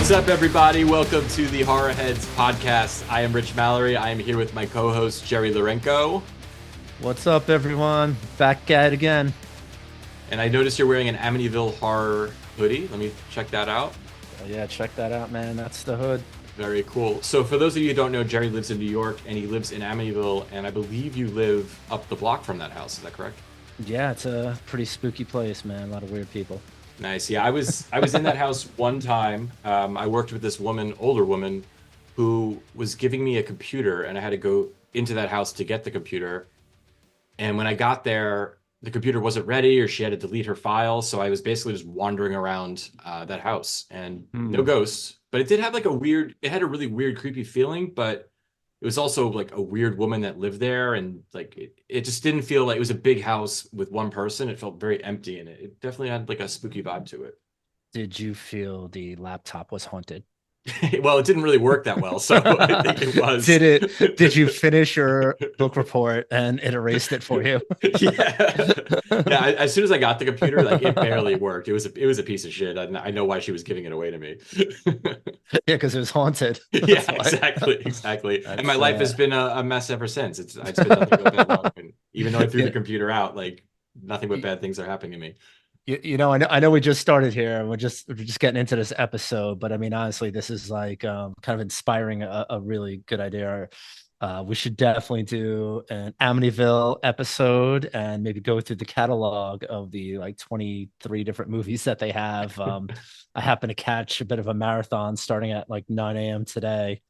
What's up, everybody? Welcome to the Horrorheads podcast. I am Rich Mallery. I am here with my co-host, Jerry Lourenco. What's up, everyone? Back at it again. And I noticed you're wearing an Amityville horror hoodie. Let me check that out. Oh, yeah, check that out, man. That's the hood. Very cool. So for those of you who don't know, Jerry lives in New York, and he lives in Amityville, and I believe you live up the block from that house. Is that correct? Yeah, it's a pretty spooky place, man. A lot of weird people. Nice. Yeah, I was in that house one time. I worked with this woman, older woman, who was giving me a computer, and I had to go into that house to get the computer. And when I got there, the computer wasn't ready, or she had to delete her files. So I was basically just wandering around that house, and no ghosts. But it did have like it had a really weird, creepy feeling, but it was also like a weird woman that lived there, and like it just didn't feel like it was a big house with one person. It felt very empty, and it definitely had like a spooky vibe to it. Did you feel the laptop was haunted? Well, it didn't really work that well, so I think it was. Did you finish your book report and it erased it for you? Yeah. As soon as I got the computer, like it barely worked. It was a piece of shit. I know why she was giving it away to me. Yeah, because it was haunted. Yeah, exactly. And my life has been a mess ever since. It's been nothing but bad luck. And even though I threw the computer out, like nothing but bad things are happening to me. You know, I know we just started here and we're just getting into this episode, but I mean, honestly, this is like kind of inspiring a really good idea. We should definitely do an Amityville episode and maybe go through the catalog of the like 23 different movies that they have. I happen to catch a bit of a marathon starting at like 9 a.m. today.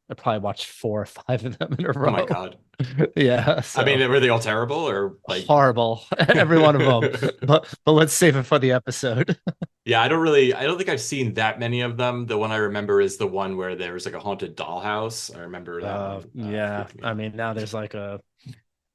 I probably watched 4 or 5 of them in a row. Oh my God. Yeah. So. I mean, were they all terrible or like horrible? Every one of them. But let's save it for the episode. Yeah, I don't think I've seen that many of them. The one I remember is the one where there was like a haunted dollhouse. I remember that one. Yeah. I mean, now there's like a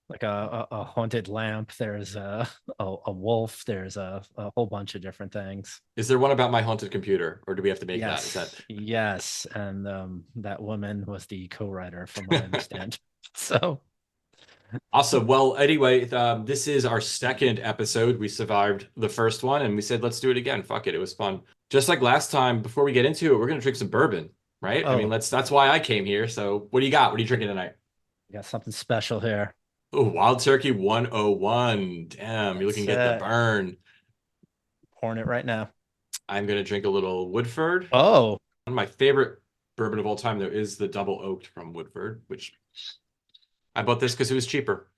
haunted lamp. There's a wolf. There's a whole bunch of different things. Is there one about my haunted computer, or do we have to make that? Is that? Yes, and that woman was the co-writer, from what I understand. So awesome. Well, anyway, this is our second episode. We survived the first one, and we said let's do it again. Fuck it, it was fun. Just like last time. Before we get into it, we're gonna drink some bourbon, right? Oh. I mean, that's why I came here. So, what do you got? What are you drinking tonight? We got something special here. Oh, Wild Turkey 101. Damn, you're looking at the burn. Pouring it right now. I'm going to drink a little Woodford. Oh. One of my favorite bourbon of all time, though, is the Double Oaked from Woodford, which I bought this because it was cheaper.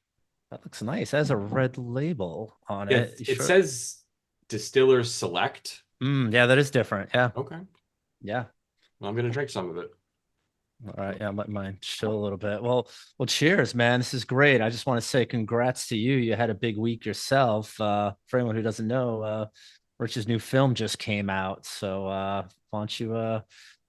That looks nice. It has a red label on it. It says Distillers Select. Yeah, that is different. Yeah. Okay. Yeah. Well, I'm going to drink some of it. All right, yeah, let mine chill a little bit. Well, cheers, man. This is great. I just want to say congrats to you. You had a big week yourself. For anyone who doesn't know, Rich's new film just came out. So why don't you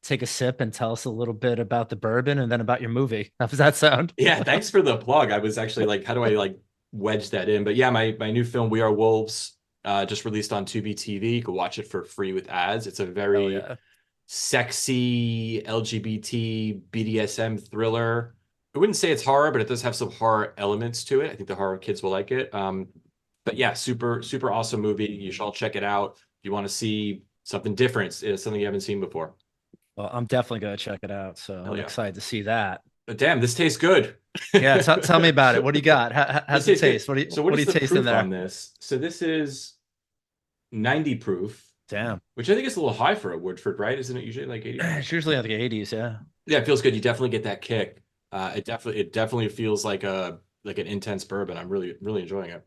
take a sip and tell us a little bit about the bourbon and then about your movie? How does that sound? Yeah, thanks for the plug. I was actually like, how do I like wedge that in? But yeah, my new film, We Are Wolves, just released on Tubi TV. You can watch it for free with ads. It's a very sexy LGBT BDSM thriller. I wouldn't say it's horror, but it does have some horror elements to it. I think the horror kids will like it. But yeah, super awesome movie. You should all check it out if you want to see something different. It's something you haven't seen before. Well, I'm definitely going to check it out. So I'm excited to see that. But damn, this tastes good. Yeah, tell me about it. What do you got? How's it taste? What do you taste in there? On this? So this is 90 proof. Damn. Which I think is a little high for a Woodford, right? Isn't it usually like 80? It's usually like the 80s, yeah. Yeah, it feels good. You definitely get that kick. It definitely feels like an intense bourbon. I'm really enjoying it.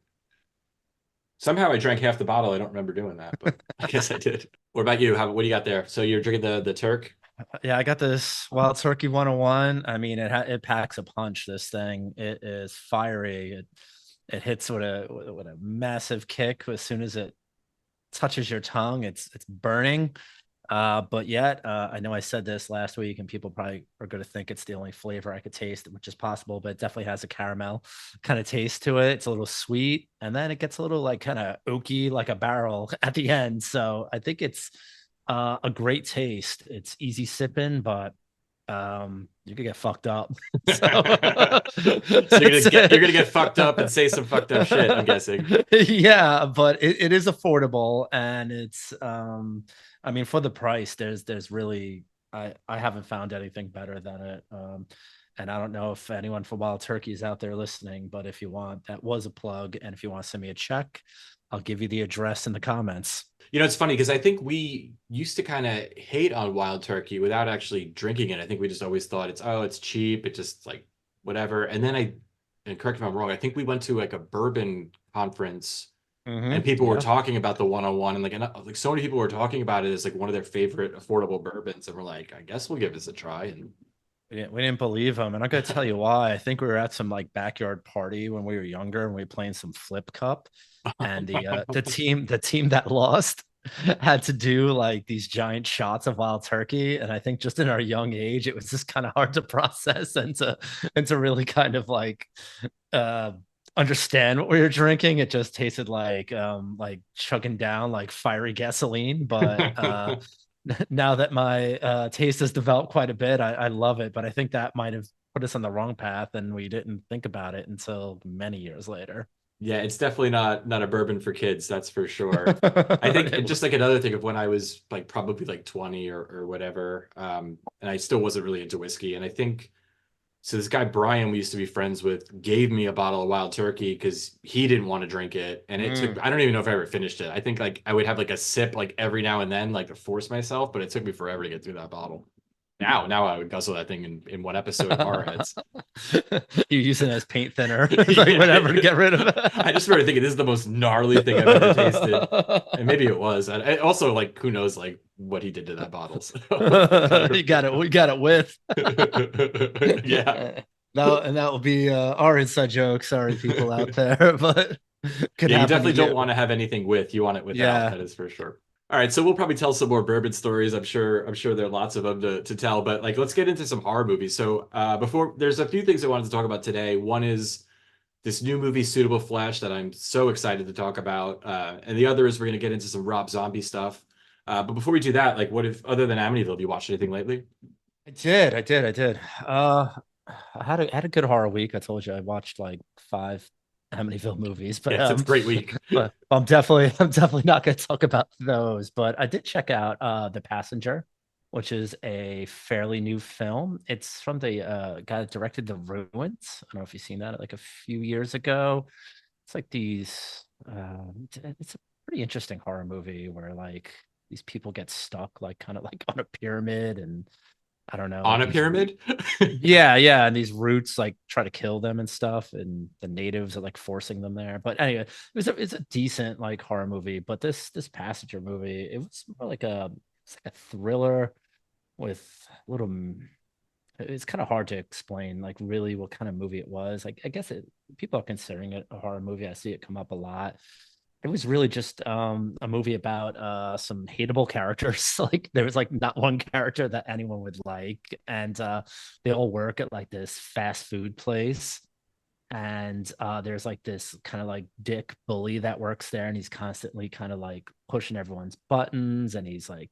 Somehow I drank half the bottle. I don't remember doing that, but I guess I did. What about you? What do you got there? So you're drinking the Turk? Yeah, I got this Wild Turkey 101. I mean, it packs a punch. This thing, it is fiery. It hits with a massive kick as soon as it touches your tongue. It's burning. But yet, I know I said this last week, and people probably are going to think it's the only flavor I could taste, which is possible, but it definitely has a caramel kind of taste to it. It's a little sweet, and then it gets a little like kind of oaky, like a barrel at the end. So I think it's a great taste. It's easy sipping, but you could get fucked up. So you're gonna get fucked up and say some fucked up shit, I'm guessing. Yeah, but it is affordable, and it's I mean, for the price, there's really I haven't found anything better than it. And I don't know if anyone from Wild Turkey is out there listening, but if you want, that was a plug. And if you want to send me a check, I'll give you the address in the comments. You know, it's funny because I think we used to kind of hate on wild turkey without actually drinking it. I think we just always thought it's, oh, it's cheap, it just like whatever. And then and correct me if I'm wrong, I think we went to like a bourbon conference and people were Yeah. talking about the 101 and like so many people were talking about it as like one of their favorite affordable bourbons. And we're like, I guess we'll give this a try. And We didn't believe him, and I'm gonna tell you why. I think we were at some like backyard party when we were younger, and we were playing some flip cup, and the team that lost had to do like these giant shots of wild turkey, and I think just in our young age, it was just kind of hard to process and to really kind of uh understand what we were drinking. It just tasted like chugging down like fiery gasoline, but now that my taste has developed quite a bit, I love it. But I think that might have put us on the wrong path, and we didn't think about it until many years later. yeah, it's definitely not a bourbon for kids, that's for sure. I think just like another thing of when I was like probably like 20 or whatever, and I still wasn't really into whiskey. And I think so this guy Brian we used to be friends with gave me a bottle of wild turkey because he didn't want to drink it. And it took, Mm. I don't even know if I ever finished it. I think like I would have like a sip like every now and then, like to force myself, but it took me forever to get through that bottle. Now I would guzzle that thing in one episode of Horrorheads. You use it as paint thinner, like Yeah. whatever to get rid of I just remember thinking this is the most gnarly thing I've ever tasted. And maybe it. it was. I also like who knows like what he did to that bottle. So kind You got it. We got it with. of yeah. Now, and that will be our inside joke. Sorry, people out there, but could Yeah, you happen to definitely don't you. want to have anything with. You want it without, Yeah. that is for sure. All right, so we'll probably tell some more bourbon stories. I'm sure there are lots of them to tell, but like let's get into some horror movies. So before there's a few things I wanted to talk about today. One is this new movie, Suitable Flesh, that I'm so excited to talk about. And the other is we're going to get into some Rob Zombie stuff. But before we do that, like, what if, other than Amityville, have you watched anything lately? I did. I had a good horror week. I told you I watched like five Amityville movies, but Yes, it's a great week. but I'm definitely not going to talk about those. But I did check out The Passenger, which is a fairly new film. It's from the guy that directed The Ruins. I don't know if you've seen that like a few years ago. It's like these it's a pretty interesting horror movie where like these people get stuck like kind of like on a pyramid, and I don't know, On like a these pyramid? yeah, and these roots like try to kill them and stuff, and the natives are like forcing them there. But anyway, it's a decent like horror movie. But this Passenger movie, it was more like it's like a thriller with little. It's kind of hard to explain like really what kind of movie it was. Like I guess people are considering it a horror movie. I see it come up a lot. It was really just a movie about some hateable characters. Like there was like not one character that anyone would like, and they all work at like this fast food place. And there's like this kind of like dick bully that works there, and he's constantly kind of like pushing everyone's buttons, and he's like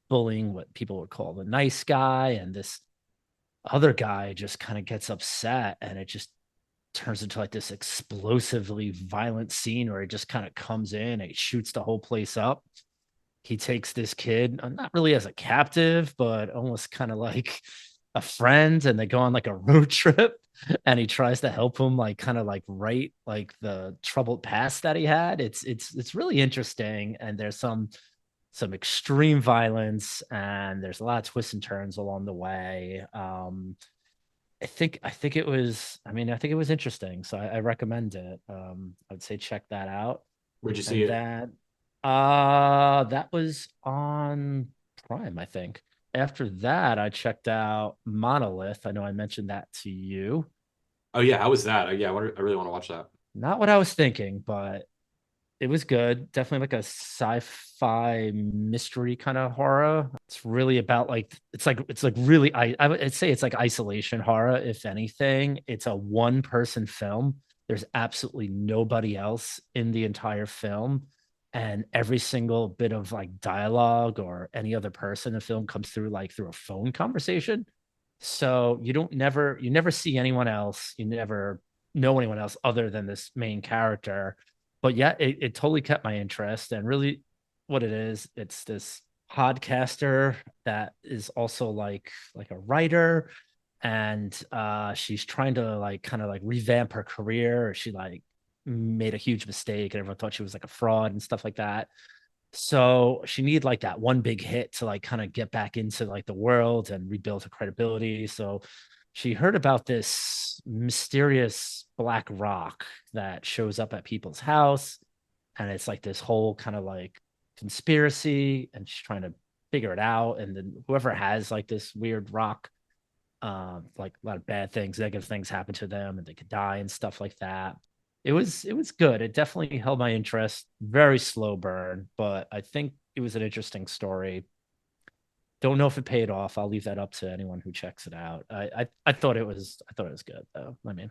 bullying what people would call the nice guy. And this other guy just kind of gets upset, and it just turns into like this explosively violent scene where he just kind of comes in and he shoots the whole place up. He takes this kid, not really as a captive, but almost kind of like a friend, and they go on like a road trip, and he tries to help him like kind of like right like the troubled past that he had. It's really interesting, and there's some extreme violence, and there's a lot of twists and turns along the way. I think it was. I mean, I think it was interesting, so I recommend it. I'd say check that out. Where'd you see And it? that was on Prime, I think. After that, I checked out Monolith. I know I mentioned that to you. Oh yeah, how was that? Yeah, I really want to watch that. Not what I was thinking, but it was good. Definitely like a sci-fi mystery kind of horror. It's really about like it's like really I would say it's like isolation horror. If anything, it's a one person film. There's absolutely nobody else in the entire film, and every single bit of like dialogue or any other person in the film comes through like through a phone conversation. So you never see anyone else. You never know anyone else other than this main character. But yeah, it totally kept my interest. And really what it is, it's this podcaster that is also like a writer, and she's trying to like kind of like revamp her career. She like made a huge mistake and everyone thought she was like a fraud and stuff like that. So she needed like that one big hit to like kind of get back into like the world and rebuild her credibility. So she heard about this mysterious black rock that shows up at people's house, and it's like this whole kind of like conspiracy, and she's trying to figure it out. And then whoever has like this weird rock, like a lot of bad things, negative things happen to them and they could die and stuff like that. It was good. It definitely held my interest. Very slow burn, but I think it was an interesting story. Don't know if it paid off. I'll leave that up to anyone who checks it out. I thought it was good though. I mean,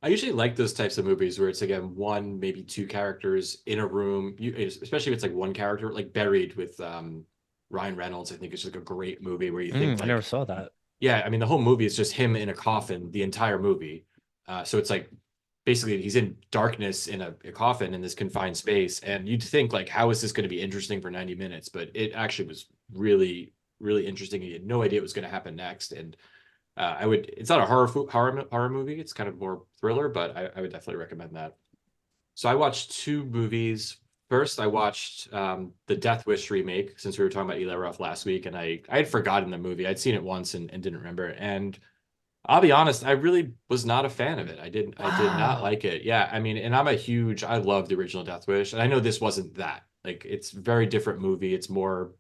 I usually like those types of movies where it's again one, maybe two characters in a room. Especially if it's like one character, like Buried with Ryan Reynolds. I think it's just like a great movie where you think I never like, saw that. yeah, I mean the whole movie is just him in a coffin, the entire movie. So it's like basically he's in darkness in a coffin in this confined space, and you'd think like, how is this going to be interesting for 90 minutes? But it actually was really, really interesting. You had no idea what was going to happen next, and I would. It's not a horror movie. It's kind of more thriller, but I would definitely recommend that. So I watched two movies. First, I watched the Death Wish remake, since we were talking about Eli Roth last week, and I had forgotten the movie. I'd seen it once and didn't remember it. And I'll be honest, I really was not a fan of it. I did not Wow. like it. Yeah, I mean, and I love the original Death Wish, and I know this wasn't that. Like, it's a very different movie. It's more,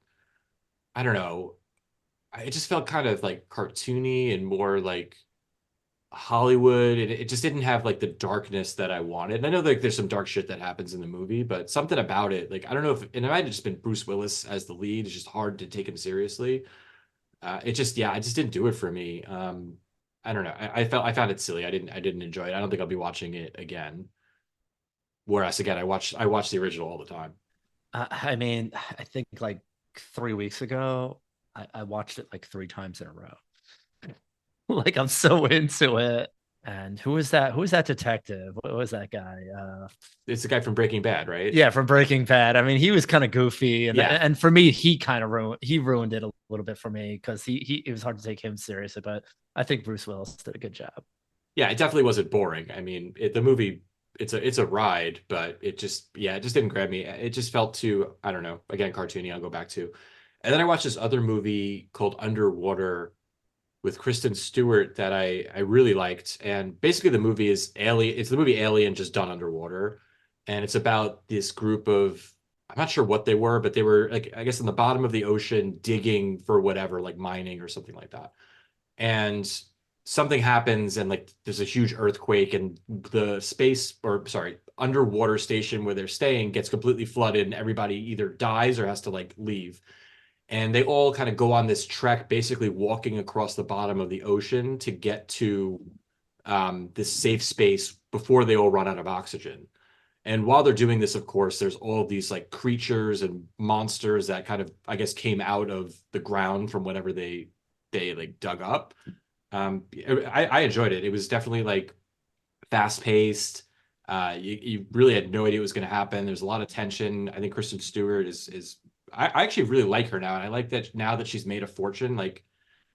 I don't know. It just felt kind of like cartoony and more like Hollywood, and it just didn't have like the darkness that I wanted. And I know like there's some dark shit that happens in the movie, but something about it, like I don't know if, and it might have just been Bruce Willis as the lead. It's just hard to take him seriously. It just, yeah, it just didn't do it for me. I don't know. I found it silly. I didn't enjoy it. I don't think I'll be watching it again. Whereas again, I watch the original all the time. I mean, I think like 3 weeks ago, I watched it like three times in a row. Like I'm so into it. And who is that? Who is that detective? What was that guy? It's the guy from Breaking Bad, right? Yeah, from Breaking Bad. I mean, he was kind of goofy, and Yeah, and for me, he kind of ruined it a little bit for me because he it was hard to take him seriously. But I think Bruce Willis did a good job. yeah. It definitely wasn't boring. I mean, the movie, it's a ride, but it just, yeah, it just didn't grab me. It just felt too, I don't know. Again, cartoony. I'll go back to. And then I watched this other movie called Underwater with Kristen Stewart that I really liked. And basically the movie is Alien. It's the movie Alien just done underwater. And it's about this group of, I'm not sure what they were, but they were like, I guess in the bottom of the ocean digging for whatever, like mining or something like that. And something happens and like there's a huge earthquake, and the space, or sorry, underwater station where they're staying gets completely flooded, and everybody either dies or has to like leave, and they all kind of go on this trek, basically walking across the bottom of the ocean to get to this safe space before they all run out of oxygen. And while they're doing this, of course, there's all of these like creatures and monsters that kind of, I guess, came out of the ground from whatever they like dug up. I enjoyed it. It was definitely like fast paced. You really had no idea what was going to happen. There's a lot of tension. I think Kristen Stewart is I actually really like her now, and I like that now that she's made a fortune. Like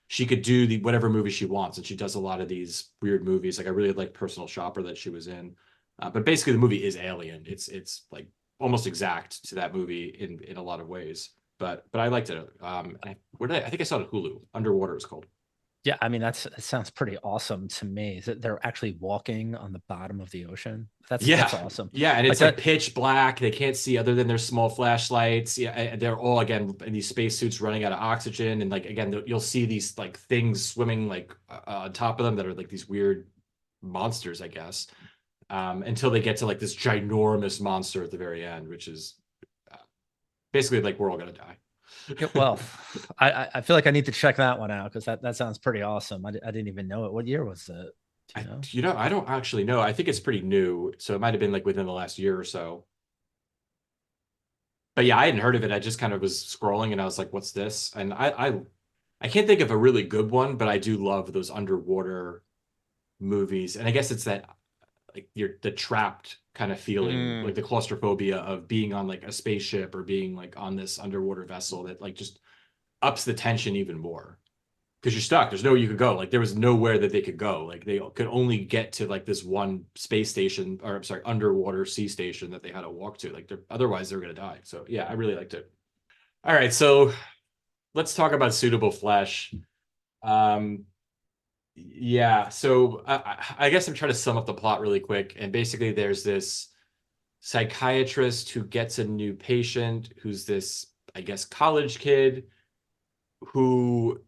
she could do the whatever movie she wants, and she does a lot of these weird movies. Like I really like Personal Shopper that she was in, but basically the movie is Alien. It's like almost exact to that movie in a lot of ways. But I liked it. I think I saw it on Hulu. Underwater is called. Yeah, I mean that sounds pretty awesome to me. That they're actually walking on the bottom of the ocean. That's Yeah, awesome. yeah, and Like it's like that. pitch black. They can't see other than their small flashlights. Yeah, and they're all again in these spacesuits running out of oxygen, and like again, you'll see these like things swimming like on top of them that are like these weird monsters, I guess, until they get to like this ginormous monster at the very end, which is uh, basically like we're all gonna die. Yeah, well, I feel like I need to check that one out because that sounds pretty awesome. I didn't even know it. What year was it? Do you know? I don't actually know. I think it's pretty new, so it might have been like within the last year or so. But yeah, I hadn't heard of it. I just kind of was scrolling and I was like, what's this? And I can't think of a really good one, but I do love those underwater movies. And I guess it's that like you're the trapped kind of feeling, like Mm. the claustrophobia of being on like a spaceship or being like on this underwater vessel that like just ups the tension even more because you're stuck. There's nowhere you could go. Like there was nowhere that they could go. Like they could only get to like this one space station, or I'm sorry, underwater sea station that they had to walk to. Like they're otherwise they're gonna die. So yeah, I really liked it. All right, so let's talk about suitable flesh. Um, yeah, so I guess I'm trying to sum up the plot really quick. And basically, there's this psychiatrist who gets a new patient who's this, I guess, college kid who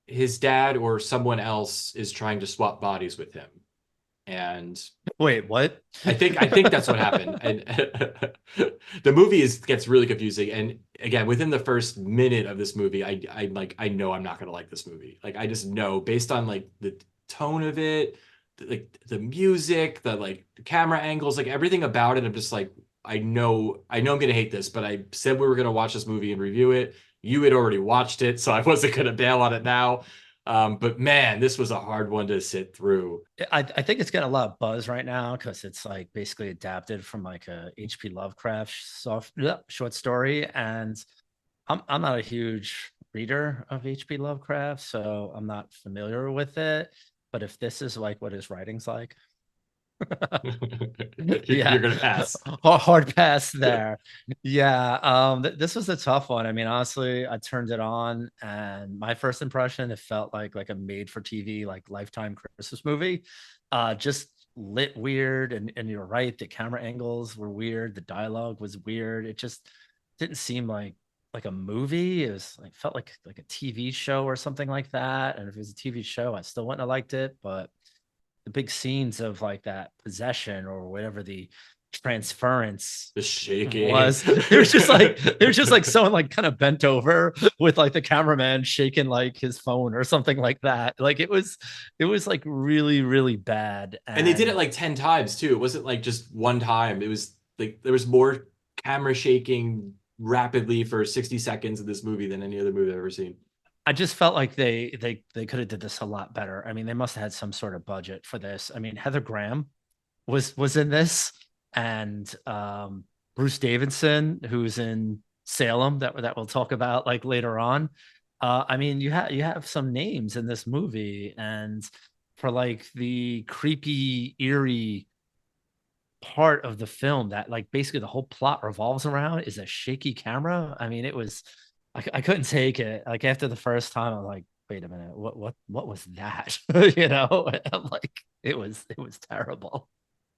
his dad or someone else is trying to swap bodies with him. And Wait, what? I think that's what happened. And the movie gets really confusing. And again, within the first minute of this movie, I know I'm not gonna like this movie. Like I just know based on like the tone of it, like the music, the like camera angles, like everything about it. I'm just like, I know I'm gonna hate this, but I said we were gonna watch this movie and review it. You had already watched it, so I wasn't gonna bail on it now. But man, this was a hard one to sit through. I think it's getting a lot of buzz right now because it's like basically adapted from like a H.P. Lovecraft short story, and I'm not a huge reader of H.P. Lovecraft, so I'm not familiar with it. But if this is like what his writing's like, You're yeah, gonna pass. hard pass there. Yeah, this was a tough one. I mean, honestly, I turned it on, and my first impression, it felt like a made for TV, like Lifetime Christmas movie. Just lit weird, and you're right, the camera angles were weird, the dialogue was weird. It just didn't seem like a movie. It was like felt like a TV show or something like that. And if it was a TV show, I still wouldn't have liked it, but the big scenes of like that possession or whatever the transference The shaking. was, there's just like someone like kind of bent over with like the cameraman shaking like his phone or something like that. Like it was like really really bad. And they did it And like 10 times too. It wasn't like just one time. It was like there was more camera shaking rapidly for 60 seconds in this movie than any other movie I've ever seen. I just felt like they could have did this a lot better. I mean, they must have had some sort of budget for this. I mean, Heather Graham was in this, and Bruce Davidson, who's in Salem, that we'll talk about like later on. I mean, you have some names in this movie, and for like the creepy, eerie part of the film that like basically the whole plot revolves around is a shaky camera. I mean, it was I couldn't take it. Like after the first time, I'm like, wait a minute, what was that? You know, I'm like, it was terrible.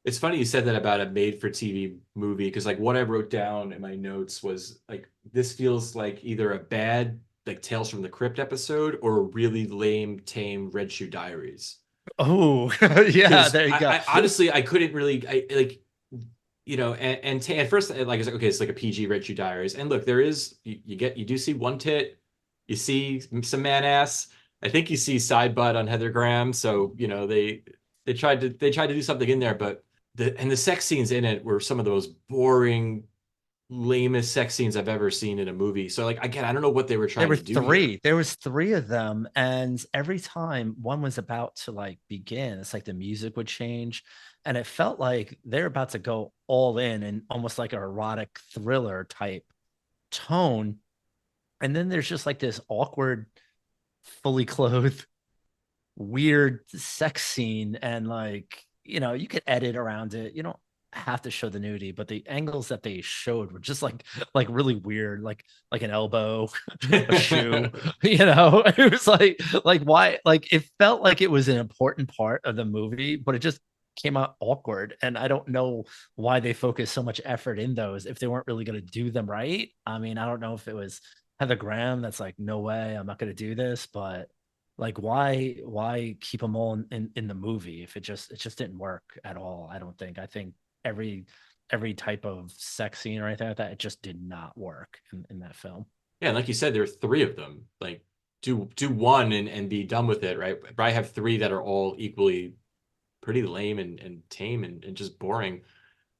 It's funny you said that about a made for TV movie because like what I wrote down in my notes was like this feels like either a bad like Tales from the Crypt episode or a really lame, tame Red Shoe Diaries. Oh, yeah, Because there you go. I honestly I couldn't really I like at first like I was like okay it's like a PG Red Shoe Diaries and look there is you do see one tit, you see some man ass. I think you see side butt on Heather Graham, so they tried to do something in there, but the sex scenes in it were some of the most boring, lamest sex scenes I've ever seen in a movie. So like again, I don't know what they were There trying were to do here. three. There was three of them, and every time one was about to like begin, it's like the music would change, and it felt like they're about to go all in and almost like an erotic thriller type tone. And then there's just like this awkward, fully clothed, weird sex scene, and like you could edit around it. You don't have to show the nudity, but the angles that they showed were just like really weird, like an elbow, a shoe. It was like why? Like it felt like it was an important part of the movie, but it just came out awkward, and I don't know why they focused so much effort in those if they weren't really going to do them right. I mean, I don't know if it was Heather Graham that's like, no way, I'm not going to do this, but like why keep them all in the movie if it just didn't work at all. I think every every type of sex scene or anything like that, it just did not work in that film. Yeah, and like you said, there are three of them. Like do one and be done with it, right? But I have three that are all equally pretty lame and tame and just boring.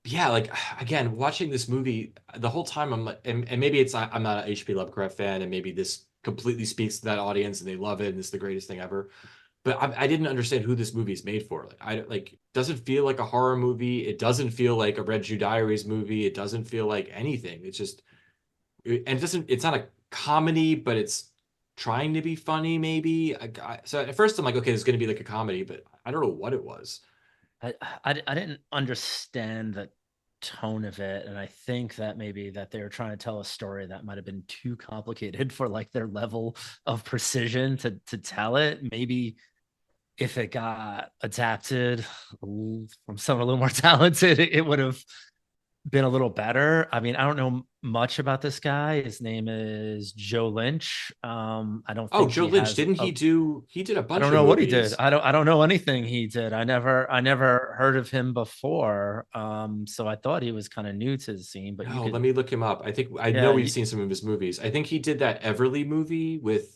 Yeah, like again, watching this movie the whole time I'm like, and maybe it's I'm not an HP Lovecraft fan, and maybe this completely speaks to that audience and they love it and it's the greatest thing ever. but I didn't understand who this movie is made for. Like, I like doesn't feel like a horror movie. It doesn't feel like a Red Shoe Diaries movie. It doesn't feel like anything. It's just, and it doesn't. It's not a comedy, but it's trying to be funny, maybe. So at first I'm like, okay, it's going to be like a comedy, but I don't know what it was. I didn't understand the tone of it, and I think that maybe that they were trying to tell a story that might have been too complicated for like their level of precision to tell it. Maybe if it got adapted from someone a little more talented, it would have been a little better. I mean, I don't know much about this guy. His name is Joe Lynch. I don't Oh, think Joe he Lynch, has didn't a he do? He did a I bunch don't of know what he did. movies. I don't know anything he did. I never heard of him before. So I thought he was kind of new to the scene, but you Oh, let could me look him up. I think I know yeah, we've seen some of his movies. I think he did that Everly movie with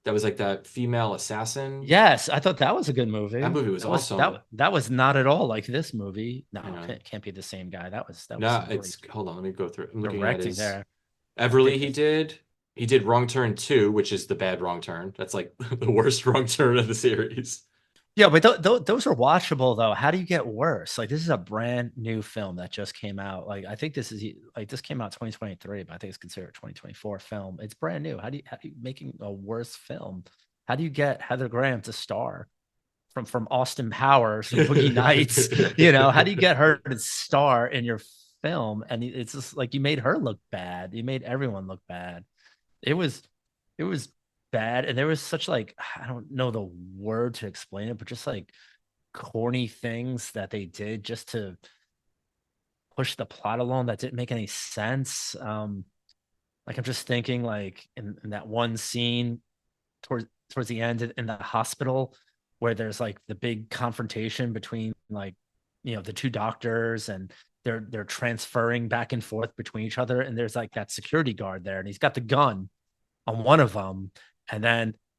that was like that female assassin. yes, I thought that was a good That movie. movie was awesome. That was not at all like this movie. You No, know, can't be the same guy. That was no, some great it's hold on, let me go through. I'm looking at directing his there. I Everly think he this did. He did Wrong Turn 2, which is the bad wrong turn. That's like the worst wrong turn of the series. Yeah, but those are watchable though. How do you get worse? Like this is a brand new film that just came out. Like I think this came out 2023, but I think it's considered a 2024 film. It's brand new. How do you making a worse film? How do you get Heather Graham to star from Austin Powers from Boogie Nights? How do you get her to star in your film? And it's just like you made her look bad. You made everyone look bad. It was it was bad, and there was such like I don't know the word to explain it, but just like corny things that they did just to push the plot along that didn't make any sense. Like I'm just thinking like in that one scene towards the end in the hospital where there's like the big confrontation between like the two doctors, and they're transferring back and forth between each other, and there's like that security guard there and he's got the gun on one of them, and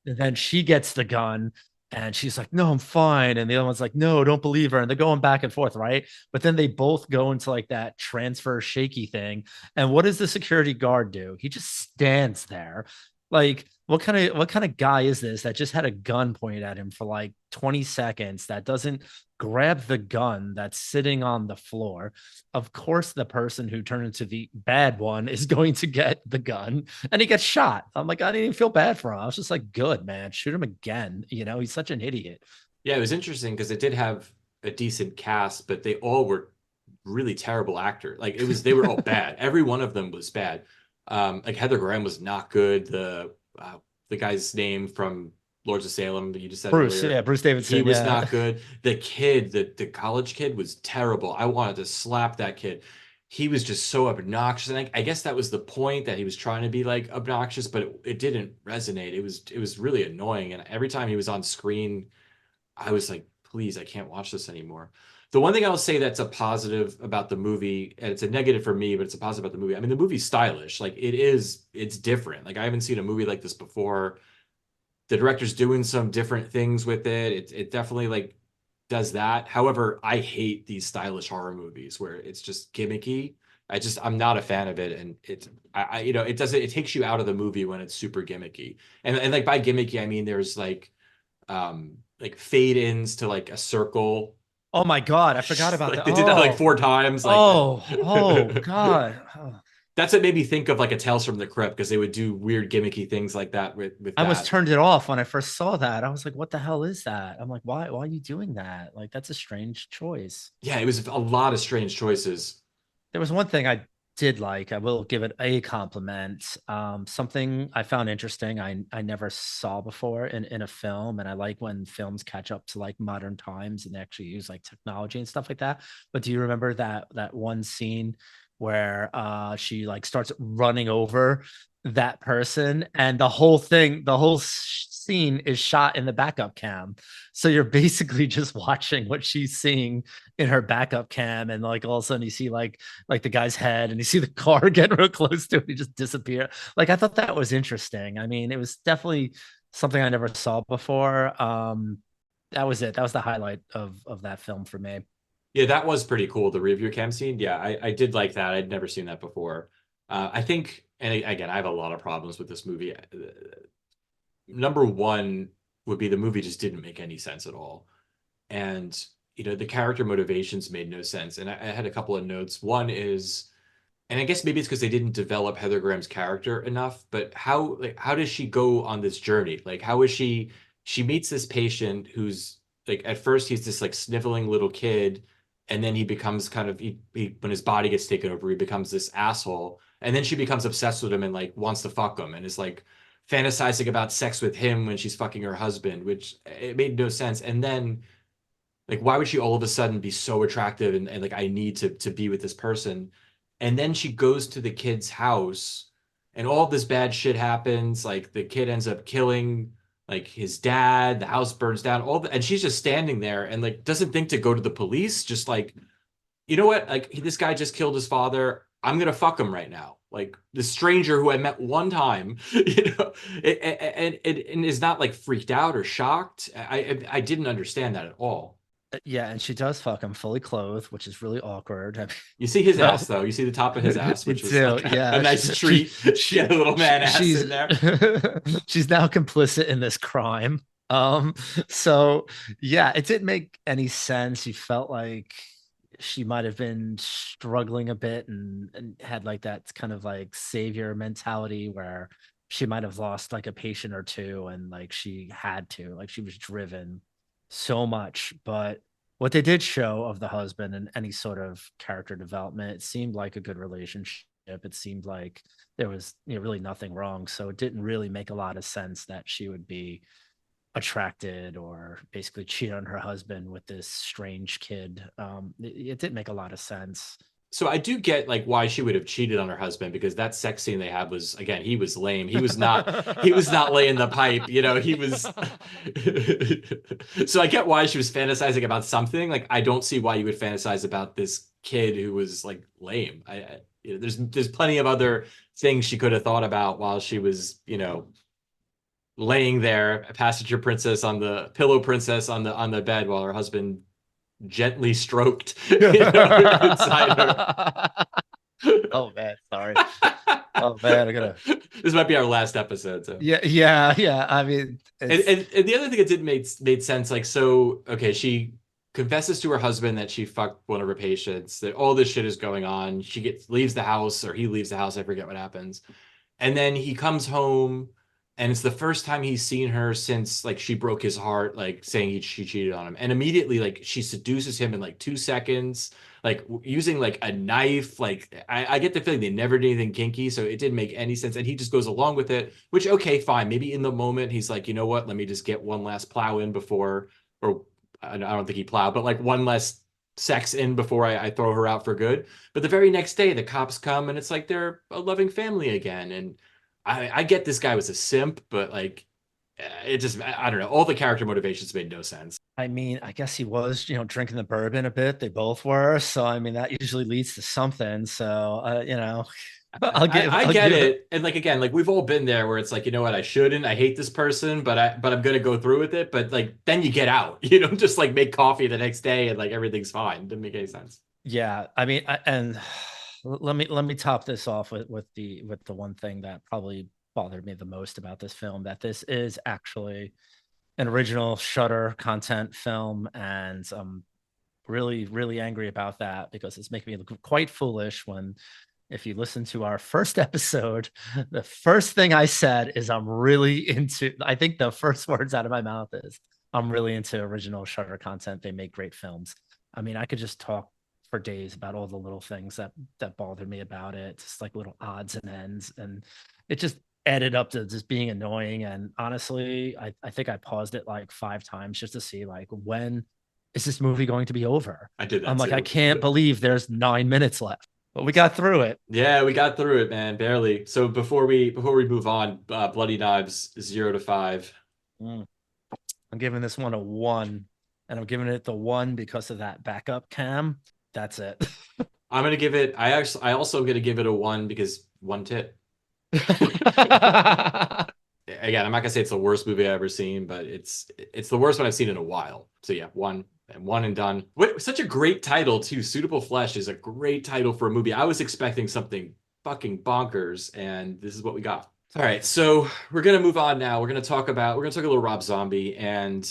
then she gets the gun and she's like, no, I'm fine, and the other one's like, no, don't believe her, and they're going back and forth, right? But then they both go into like that transfer shaky thing, and what does the security guard do? He just stands there. Like what kind of guy is this that just had a gun pointed at him for like 20 seconds, that doesn't grab the gun that's sitting on the floor? Of course the person who turned into the bad one is going to get the gun, and he gets shot. I'm like, I didn't even feel bad for him. I was just like, good man, shoot him again. He's such an idiot. Yeah, it was interesting because it did have a decent cast, but they all were really terrible actors. Like they were all bad. Every one of them was bad. Like Heather Graham was not good. The guy's name from Lords of Salem that you just said Bruce, earlier, yeah, Bruce he Davidson, was yeah. not good. The kid, the college kid was terrible. I wanted to slap that kid. He was just so obnoxious, and I guess that was the point, that he was trying to be like obnoxious, but it didn't resonate. It was really annoying, and every time he was on screen, I was like, please, I can't watch this anymore. The one thing I'll say that's a positive about the movie, and it's a negative for me, but it's a positive about the movie. I mean, the movie's stylish. Like it's different. Like I haven't seen a movie like this before. The director's doing some different things with it. It definitely like does that. However, I hate these stylish horror movies where it's just gimmicky. I'm not a fan of it, and it doesn't, it takes you out of the movie when it's super gimmicky. And like by gimmicky, I mean there's like fade ins to like a circle. Oh my god, I forgot about Like that. they did that like Oh, 4 times. Like oh god. Oh. that's what made me think of like a Tales from the Crypt, because they would do weird gimmicky things like that with I was that. turned it off when I first saw that. I was like, what the hell is that? I'm like, why are you doing that? Like, that's a strange choice. Yeah, it was a lot of strange choices. There was one thing I did like. I will give it a compliment. Something I found interesting. I never saw before in a film, and I like when films catch up to like modern times and they actually use like technology and stuff like that. But do you remember that one scene where she like starts running over that person, and the whole scene is shot in the backup cam, so you're basically just watching what she's seeing in her backup cam, and like all of a sudden you see like the guy's head, and you see the car get real close to it, he just disappear. Like I thought that was interesting. I mean, it was definitely something I never saw before. That was it. That was the highlight of that film for me. Yeah, that was pretty cool. The review cam scene. Yeah, I did like that. I'd never seen that before. I think, and again, I have a lot of problems with this movie. Number one, would be the movie just didn't make any sense at all. And the character motivations made no sense. And I had a couple of notes. One is, and I guess maybe it's because they didn't develop Heather Graham's character enough, but how does she go on this journey? Like how is she meets this patient who's like, at first he's this like sniveling little kid, and then he becomes kind of when his body gets taken over, he becomes this asshole. And then she becomes obsessed with him and like wants to fuck him and is like fantasizing about sex with him when she's fucking her husband, which it made no sense. And then like, why would she all of a sudden be so attractive and like, I need to be with this person? And then she goes to the kid's house and all this bad shit happens. Like the kid ends up killing like his dad, the house burns down, and she's just standing there and like doesn't think to go to the police, just like, you know what? Like this guy just killed his father. I'm gonna fuck him right now. Like the stranger who I met one time, and is not like freaked out or shocked. I didn't understand that at all. Yeah, and she does fuck him fully clothed, which is really awkward. I mean, You see his no, ass though. You see the top of his ass, you which was do. like Yeah, a nice treat. She had a little man ass she's in there. she's now complicit in this crime. So yeah, it didn't make any sense. You felt like she might have been struggling a bit and had like that kind of like savior mentality where she might have lost like a patient or two and like she had to, like she was driven so much. But what they did show of the husband and any sort of character development, it seemed like a good relationship. It seemed like there was really nothing wrong. So it didn't really make a lot of sense that she would be attracted or basically cheat on her husband with this strange kid. It didn't make a lot of sense. So I do get like why she would have cheated on her husband, because that sex scene they had was, again, he was lame. He was not laying the pipe, he was. So I get why she was fantasizing about something. Like I don't see why you would fantasize about this kid who was like lame. There's plenty of other things she could have thought about while she was, laying there, a passenger princess on the pillow princess on the bed while her husband gently stroked inside her. Oh man, sorry. Oh man, I gotta. This might be our last episode. So Yeah. I mean, and the other thing that did made sense, like, so okay, she confesses to her husband that she fucked one of her patients, that all this shit is going on. She leaves the house, or he leaves the house, I forget what happens. And then he comes home, and it's the first time he's seen her since like she broke his heart, like saying she cheated on him. And immediately like she seduces him in like 2 seconds, like using like a knife. Like I get the feeling they never did anything kinky, so it didn't make any sense. And he just goes along with it, which, okay, fine. Maybe in the moment he's like, you know what, let me just get one last plow in before, or I don't think he plowed, but like one less sex in before I throw her out for good. But the very next day the cops come and it's like they're a loving family again. And I get this guy was a simp, but like it just, I don't know. All the character motivations made no sense. I mean, I guess he was, drinking the bourbon a bit. They both were, so I mean that usually leads to something. So I get it. And like, again, like we've all been there where it's like, you know what, I shouldn't. I hate this person, but I'm gonna go through with it. But like then you get out. You don't just like make coffee the next day and like everything's fine. Didn't make any sense. Yeah, I mean, and let me top this off with the one thing that probably bothered me the most about this film, that this is actually an original Shudder content film, and I'm really really angry about that because it's making me look quite foolish when, if you listen to our first episode, the first thing I said is I think the first words out of my mouth is I'm really into original Shudder content. They make great films. I mean, I could just talk for days about all the little things that bothered me about it, just like little odds and ends, and it just added up to just being annoying. And honestly, I think I paused it like 5 times just to see like, when is this movie going to be over? I did that I'm like, too. I can't believe there's 9 minutes left, but we got through it. Yeah, we got through it, man, barely. So before we move on, Bloody Knives 0 to 5. I'm giving this one a 1, and I'm giving it the 1 because of that backup cam. That's it. I'm gonna give it. I also gonna give it a 1 because one tit. Again, I'm not gonna say it's the worst movie I've ever seen, but it's the worst one I've seen in a while. So yeah, 1 and done. What, such a great title too. Suitable Flesh is a great title for a movie. I was expecting something fucking bonkers, and this is what we got. All right, so we're gonna move on now. We're gonna talk a little Rob Zombie, and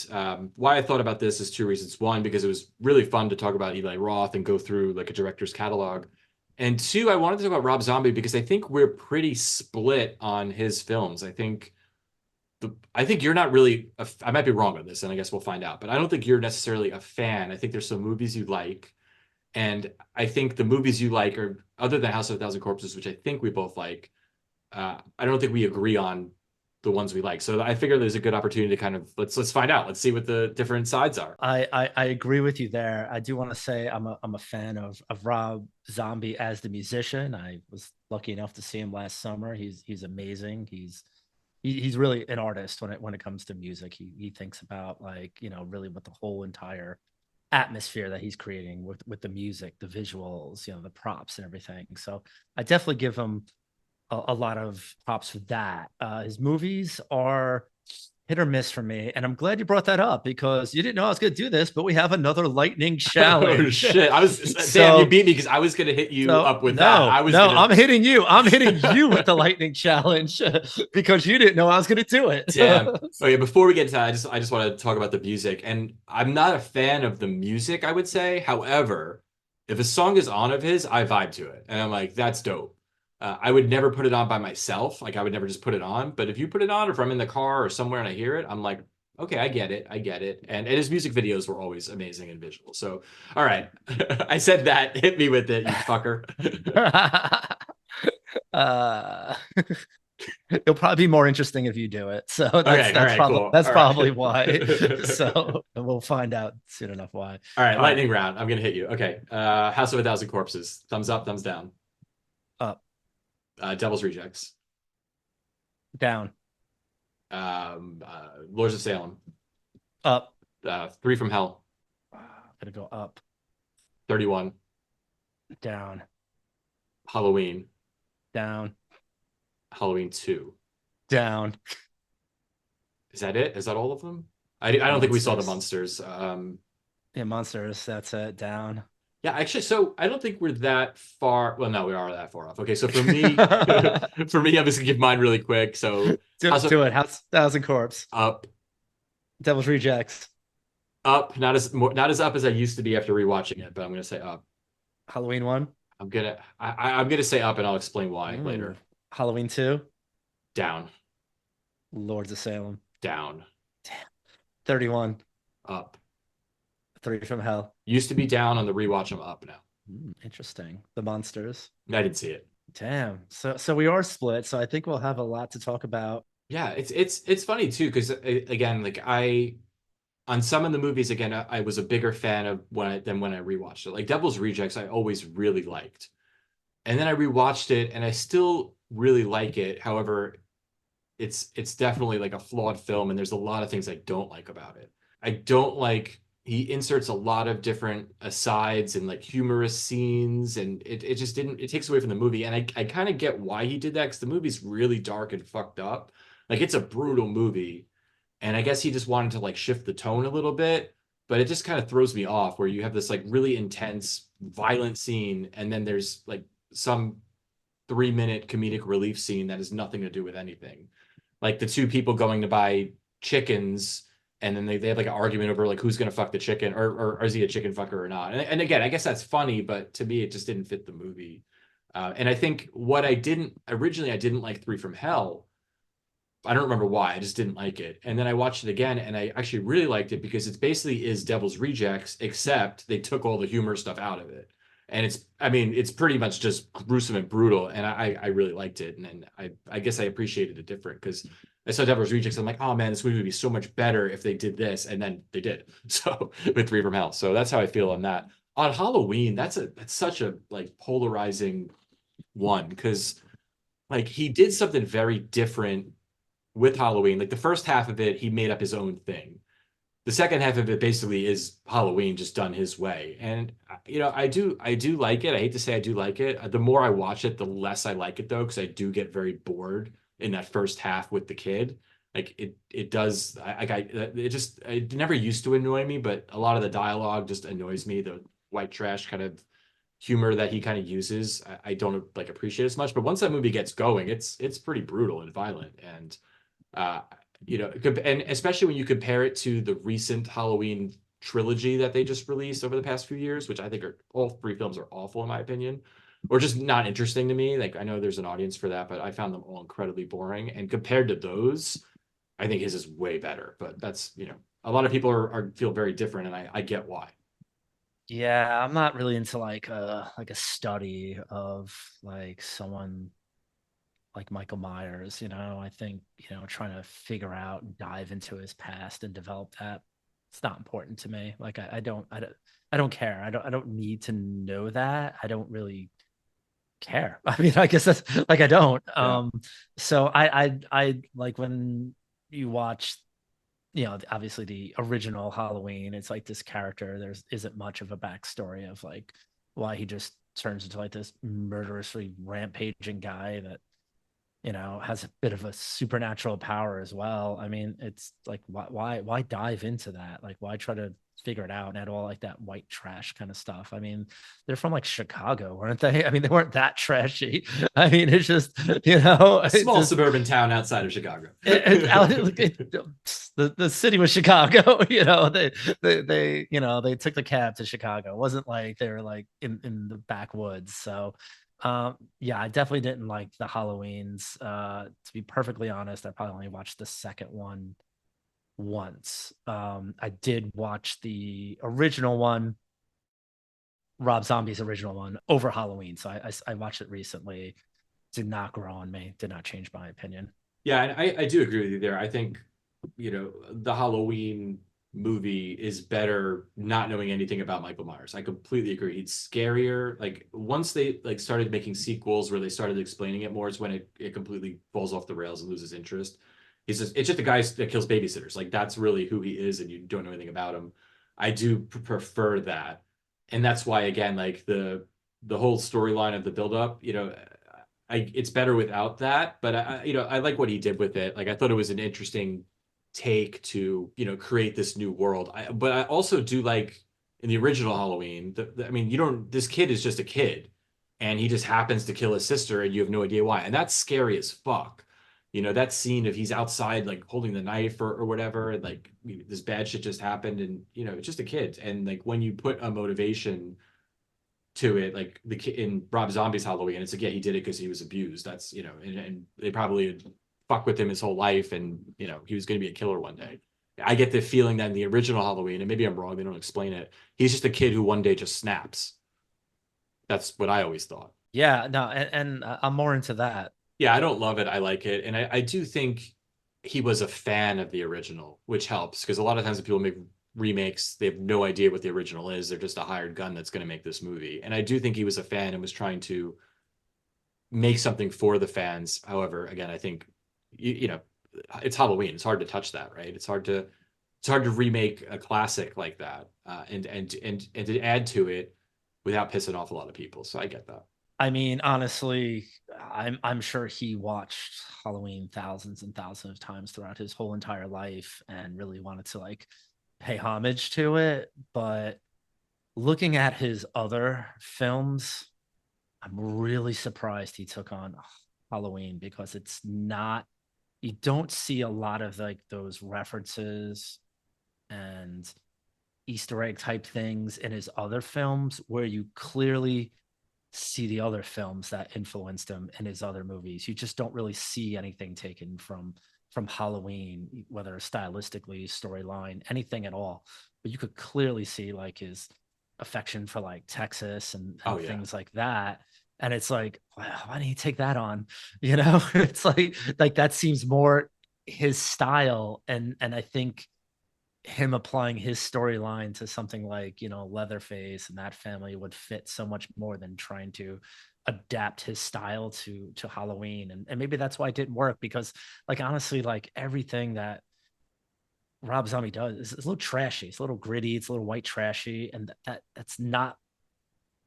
why I thought about this is two reasons. One, because it was really fun to talk about Eli Roth and go through like a director's catalog, and two, I wanted to talk about Rob Zombie because I think we're pretty split on his films. I think you're not really. I might be wrong on this, and I guess we'll find out. But I don't think you're necessarily a fan. I think there's some movies you like, and I think the movies you like are other than House of a Thousand Corpses, which I think we both like. I don't think we agree on the ones we like. So I figure there's a good opportunity to kind of let's find out. Let's see what the different sides are. I agree with you there. I do want to say I'm a fan of Rob Zombie as the musician. I was lucky enough to see him last summer. He's amazing. He's really an artist when it comes to music. He thinks about, like, really what the whole entire atmosphere that he's creating with the music, the visuals, the props and everything. So I definitely give him a lot of props for that. His movies are hit or miss for me, and I'm glad you brought that up because you didn't know I was going to do this, but we have another lightning Oh challenge. shit! I was damn. You beat me because I was gonna hit you up with that. I was no, gonna. I'm hitting you. I'm hitting you with the lightning challenge because you didn't know I was going to do it. Damn. Okay, before we get to that, I just want to talk about the music, and I'm not a fan of the music, I would say. However, if a song is on of his, I vibe to it, and I'm like, that's dope. I would never put it on by myself. Like I would never just put it on. But if you put it on, or if I'm in the car or somewhere and I hear it, I'm like, okay, I get it. I get it. And his music videos were always amazing and visual. So, all right. I said that. Hit me with it, you fucker. uh, it'll probably be more interesting if you do it. So Okay, all right, cool. that's All probably right. why. So we'll find out soon enough why. All right, All right, lightning round. I'm gonna hit you. Okay. House of a Thousand Corpses. Thumbs up, thumbs down. up, Devil's Rejects. down, Lords of Salem. up. Three from Hell. Gonna go up, 31. down, Halloween. down, Halloween 2. down. Is that it? Is that all of them? I don't think we saw the Monsters. monsters. Yeah, monsters. That's it. Down. Yeah, actually, so I don't think we're that far. Well, no, we are that far off. Okay, so for me, for me, I'm just gonna give mine really quick. So Do it. House Thousand Corpse. up, Devil's Rejects. up, not as up as I used to be after rewatching it, but I'm gonna say up. Halloween 1. I'm gonna say up, and I'll explain why later. Halloween 2. Down, Lords of Salem. down, 31. up. 3 from Hell. Used to be down on the rewatch. I'm up now. Interesting. The monsters. I didn't see it. Damn. So we are split. So I think we'll have a lot to talk about. Yeah, it's funny too because again, like I on some of the movies again, I was a bigger fan of than when I rewatched it. Like Devil's Rejects, I always really liked, and then I rewatched it and I still really like it. However, it's definitely like a flawed film, and there's a lot of things I don't like about it. I don't like he inserts a lot of different asides and like humorous scenes, and it just didn't. It takes away from the movie, and I kind of get why he did that because the movie's really dark and fucked up. Like it's a brutal movie, and I guess he just wanted to like shift the tone a little bit, but it just kind of throws me off where you have this like really intense, violent scene, and then there's like some 3-minute comedic relief scene that has nothing to do with anything. Like the two people going to buy chickens, and then they have like an argument over like who's gonna fuck the chicken, or is he a chicken fucker or not? And again, I guess that's funny, but to me, it just didn't fit the movie. And I think what I didn't like Three from Hell. I don't remember why. I just didn't like it. And then I watched it again and I actually really liked it because it basically is Devil's Rejects, except they took all the humor stuff out of it. And it's pretty much just gruesome and brutal. And I really liked it. And I guess I appreciated it different because I saw Devil's Rejects. I'm like, oh man, this movie would be so much better if they did this. And then they did. So with Three from Hell. So that's how I feel on that. On Halloween, that's such a like polarizing one because like he did something very different with Halloween. Like the first half of it, he made up his own thing. The second half of it basically is Halloween just done his way. And I do like it. I hate to say I do like it. The more I watch it, the less I like it though, because I do get very bored in that first half with the kid. Like it does. It never used to annoy me, but a lot of the dialogue just annoys me. The white trash kind of humor that he kind of uses, I don't like appreciate as much. But once that movie gets going, it's pretty brutal and violent, and uh, and especially when you compare it to the recent Halloween trilogy that they just released over the past few years, which I think are all three films are awful in my opinion, or just not interesting to me. Like I know there's an audience for that, but I found them all incredibly boring. And compared to those, I think his is way better. But that's, a lot of people are feel very different, and I get why. Yeah, I'm not really into like a study of like someone like Michael Myers, I think, trying to figure out and dive into his past and develop that, it's not important to me. Like I don't care. I don't need to know that. I don't really care. I mean, I guess that's like I don't. Yeah. So I like when you watch, obviously the original Halloween, it's like this character, there's isn't much of a backstory of like why he just turns into like this murderously rampaging guy that has a bit of a supernatural power as well. I mean, it's like why dive into that? Like why try to figure it out and add all like that white trash kind of stuff? I mean, they're from like Chicago, weren't they? I mean, they weren't that trashy. I mean, it's just, A it small just suburban town outside of Chicago. the city was Chicago, they took the cab to Chicago. It wasn't like they were like in the backwoods. So yeah, I definitely didn't like the Halloweens. To be perfectly honest, I probably only watched the second one once. I did watch the original one, Rob Zombie's original one, over Halloween. So I watched it recently. Did not grow on me. Did not change my opinion. Yeah, and I do agree with you there. I think, the Halloween movie is better not knowing anything about Michael Myers. I completely agree. He's scarier. Like once they like started making sequels where they started explaining it more is when it completely falls off the rails and loses interest. It's just a guy that kills babysitters. Like that's really who he is, and you don't know anything about him. I do prefer that. And that's why again, like the whole storyline of the buildup, it's better without that. But I like what he did with it. Like I thought it was an interesting take to create this new world. But I also do like in the original Halloween. I mean, you don't. This kid is just a kid, and he just happens to kill his sister, and you have no idea why. And that's scary as fuck. That scene of he's outside like holding the knife or whatever, and like this bad shit just happened, and it's just a kid. And like when you put a motivation to it, like the kid in Rob Zombie's Halloween, it's like, yeah, he did it because he was abused. That's, and they probably fuck with him his whole life, and he was going to be a killer one day. I get the feeling that in the original Halloween, and maybe I'm wrong, they don't explain it, he's just a kid who one day just snaps. That's what I always thought. Yeah, no, and I'm more into that. Yeah, I don't love it. I like it. And I do think he was a fan of the original, which helps because a lot of times when people make remakes, they have no idea what the original is. They're just a hired gun that's going to make this movie. And I do think he was a fan and was trying to make something for the fans. However, again, I think it's Halloween. It's hard to touch that, right? It's hard to remake a classic like that, and to add to it without pissing off a lot of people. So I get that. I mean, honestly, I'm sure he watched Halloween thousands and thousands of times throughout his whole entire life and really wanted to like pay homage to it. But looking at his other films, I'm really surprised he took on Halloween because it's not, you don't see a lot of like those references and Easter egg type things in his other films where you clearly see the other films that influenced him in his other movies. You just don't really see anything taken from Halloween, whether stylistically, storyline, anything at all. But you could clearly see like his affection for like Texas and Oh yeah. things like that. And it's like, wow, why didn't he take that on? It's like that seems more his style. And I think him applying his storyline to something like Leatherface and that family would fit so much more than trying to adapt his style to Halloween. And maybe that's why it didn't work because like honestly like everything that Rob Zombie does is a little trashy, it's a little gritty, it's a little white trashy, and that's not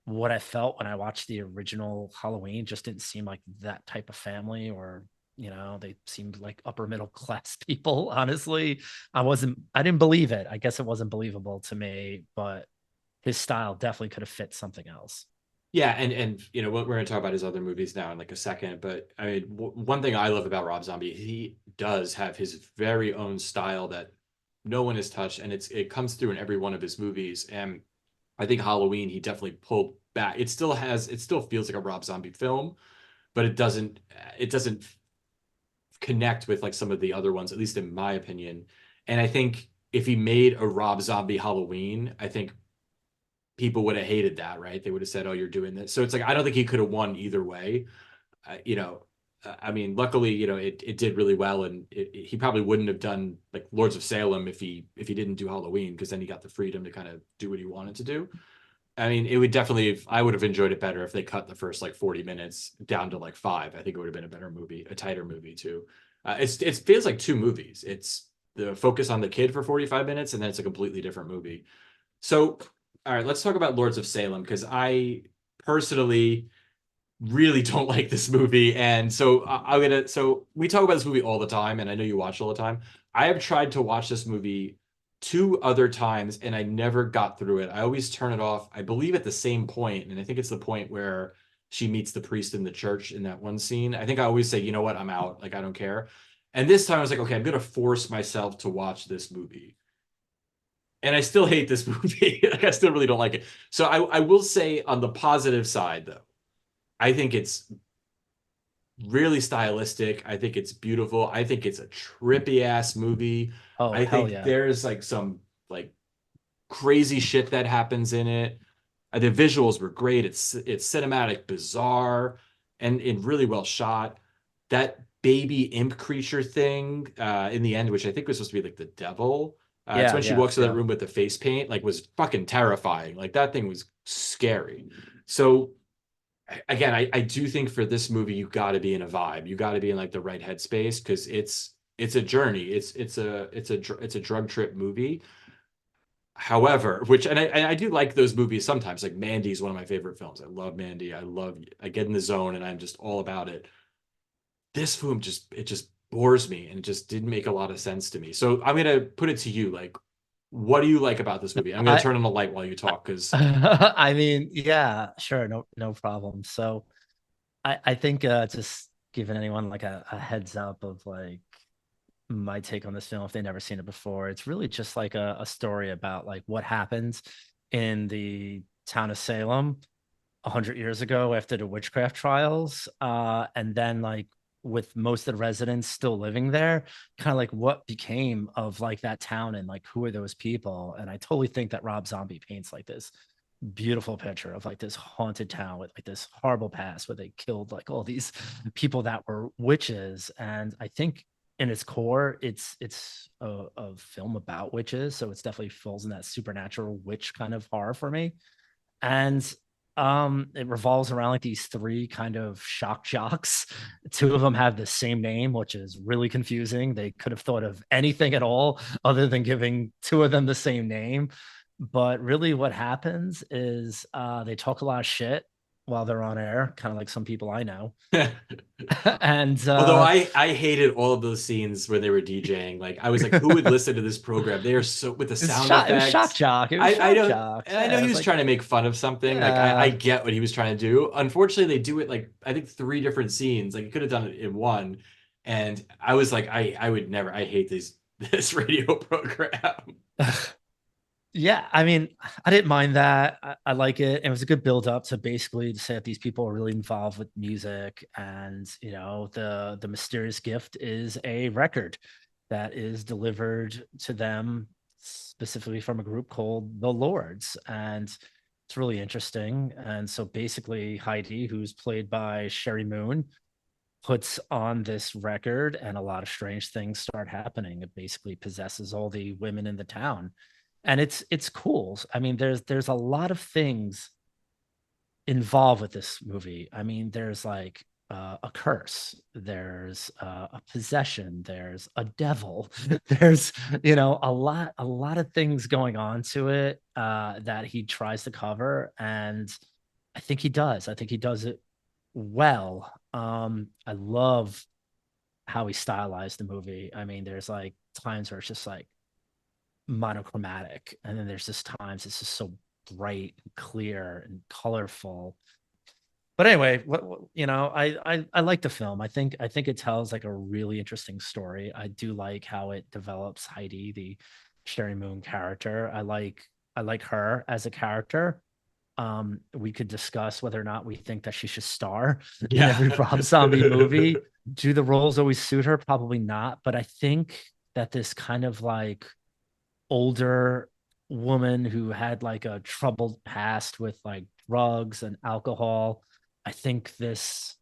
what I felt when I watched the original Halloween. Just didn't seem like that type of family, or they seemed like upper middle class people. Honestly, I didn't believe it. I guess it wasn't believable to me, but his style definitely could have fit something else. Yeah, and you know what, we're gonna talk about his other movies now in like a second, but I mean, one thing I love about Rob Zombie, he does have his very own style that no one has touched, and it comes through in every one of his movies. And I think Halloween, he definitely pulled back. It still feels like a Rob Zombie film, but it doesn't connect with like some of the other ones, at least in my opinion. And I think if he made a Rob Zombie Halloween, I think people would have hated that, right? They would have said, "Oh, you're doing this." So it's like I don't think he could have won either way. You know, I mean, luckily, you know, it did really well, and he probably wouldn't have done like Lords of Salem if he didn't do Halloween, because then he got the freedom to kind of do what he wanted to do. I mean, it would definitely, I would have enjoyed it better if they cut the first like 40 minutes down to like five. I think it would have been a better movie, a tighter movie too. It feels like two movies. It's the focus on the kid for 45 minutes, and then it's a completely different movie. So, all right, let's talk about Lords of Salem, because I personally really don't like this movie. And so so we talk about this movie all the time, and I know you watch it all the time. I have tried to watch this movie two other times, and I never got through it. I always turn it off, I believe at the same point, and I think it's the point where she meets the priest in the church in that one scene. I think I always say, you know what, I'm out. Like, I don't care. And this time I was like, okay, I'm gonna force myself to watch this movie. And I still hate this movie. Like, I still really don't like it. So I will say, on the positive side, though, I think it's really stylistic. I think it's beautiful. I think it's a trippy ass movie. Oh, I hell think yeah. there's like some like crazy shit that happens in it. The visuals were great. It's cinematic, bizarre, and really well shot. That baby imp creature thing in the end, which I think was supposed to be like the devil. It's Yeah, when she yeah, walks to that yeah. room with the face paint, like, was fucking terrifying. Like, that thing was scary. So again, I do think for this movie you got to be in a vibe. You got to be in like the right headspace, because it's a journey. It's a drug trip movie. However, which and I do like those movies sometimes. Like, Mandy is one of my favorite films. I love Mandy. I get in the zone and I'm just all about it. This film just bores me, and it just didn't make a lot of sense to me. So I'm gonna put it to you. Like, what do you like about this movie? I'm gonna I turn on the light while you talk, because I mean, yeah, sure, no problem. So I think just giving anyone like a heads up of like my take on this film if they've never seen it before. It's really just like a story about like what happens in the town of Salem 100 years ago after the witchcraft trials. And then like with most of the residents still living there, kind of like what became of like that town and like who are those people. And I totally think that Rob Zombie paints like this beautiful picture of like this haunted town with like this horrible past where they killed like all these people that were witches. And I think in its core, it's a film about witches, so it's definitely falls in that supernatural witch kind of horror for me. And it revolves around like these three kind of shock jocks. Two of them have the same name, which is really confusing. They could have thought of anything at all other than giving two of them the same name. But really what happens is they talk a lot of shit while they're on air, kind of like some people I know. And although I hated all of those scenes where they were DJing. Like, I was like, who would listen to this program? They are so, with the sound it was shock effects. jock. It was I shock don't, jocks. and I know Yeah, he it's was like, trying to make fun of something. Like, I yeah. get what he was trying to do. Unfortunately, they do it like, I think, three different scenes. Like, he could have done it in one. And I was like, I would never. I hate this radio program. Yeah, I mean, I didn't mind that. I like it. It was a good build up to basically say that these people are really involved with music, and the mysterious gift is a record that is delivered to them specifically from a group called the Lords, and it's really interesting. And so basically, Heidi, who's played by Sherry Moon, puts on this record, and a lot of strange things start happening. It basically possesses all the women in the town, and it's cool. I mean, there's a lot of things involved with this movie. I mean, there's like a curse, there's a possession, there's a devil, there's a lot of things going on to it that he tries to cover, and I think he does it well. I love how he stylized the movie. I mean, there's like times where it's just like monochromatic, and then there's just times it's just so bright and clear and colorful. But anyway, I like the film. I think it tells like a really interesting story. I do like how it develops Heidi, the Sherry Moon character. I like her as a character. We could discuss whether or not we think that she should star in Yeah. every Rob Zombie movie. Do the roles always suit her? Probably not. But I think that this kind of like older woman who had like a troubled past with like drugs and alcohol, I think this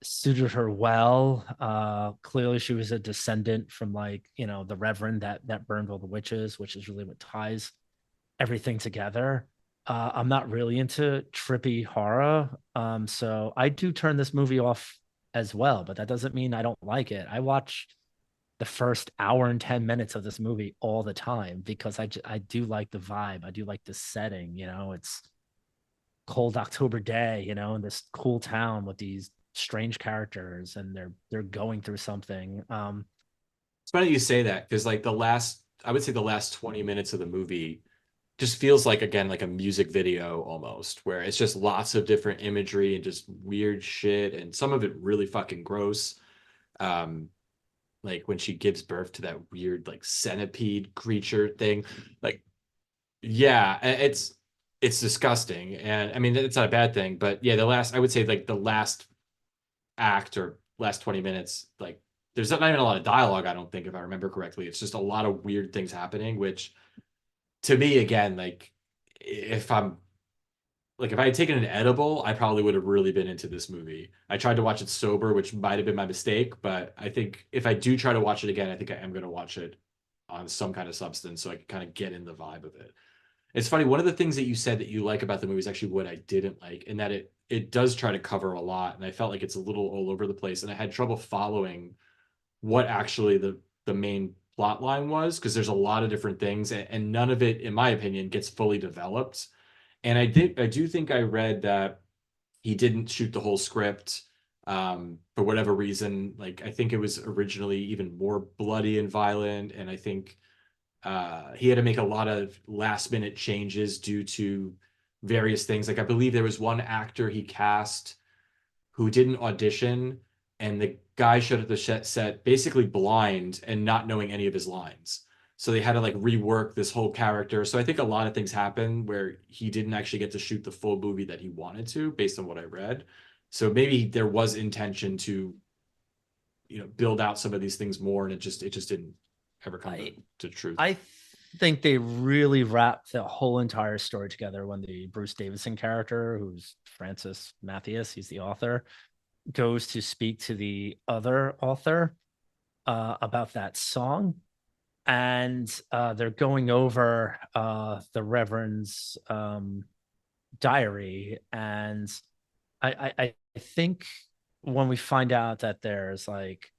suited her well. Clearly she was a descendant from like, the reverend that burned all the witches, which is really what ties everything together. I'm not really into trippy horror. So I do turn this movie off as well, but that doesn't mean I don't like it. I watch the first hour and 10 minutes of this movie all the time because I do like the vibe. I do like the setting. It's cold October day, in this cool town with these strange characters, and they're going through something. It's funny you say that because like I would say the last 20 minutes of the movie just feels like again like a music video almost, where it's just lots of different imagery and just weird shit, and some of it really fucking gross. Um, like when she gives birth to that weird like centipede creature thing, like yeah, it's disgusting, and I mean it's not a bad thing, but yeah, I would say like the last act or last 20 minutes, like there's not even a lot of dialogue, I don't think, if I remember correctly. It's just a lot of weird things happening, which to me, again, like if I'm like if I had taken an edible, I probably would have really been into this movie. I tried to watch it sober, which might have been my mistake, but I think if I do try to watch it again, I think I am going to watch it on some kind of substance so I can kind of get in the vibe of it. It's funny, one of the things that you said that you like about the movie is actually what I didn't like, in that it does try to cover a lot, and I felt like it's a little all over the place, and I had trouble following what actually the main plot line was, because there's a lot of different things, and none of it, in my opinion, gets fully developed. And I do think I read that he didn't shoot the whole script for whatever reason. Like I think it was originally even more bloody and violent, and I think he had to make a lot of last minute changes due to various things. Like I believe there was one actor he cast who didn't audition, and the guy showed up the set basically blind and not knowing any of his lines. So they had to like rework this whole character. So I think a lot of things happen where he didn't actually get to shoot the full movie that he wanted to, based on what I read. So maybe there was intention to, build out some of these things more, and it just didn't ever come I to truth. I think they really wrapped the whole entire story together when the Bruce Davison character, who's Francis Matthias, he's the author, goes to speak to the other author about that song. And they're going over the Reverend's diary. And I think when we find out that there's like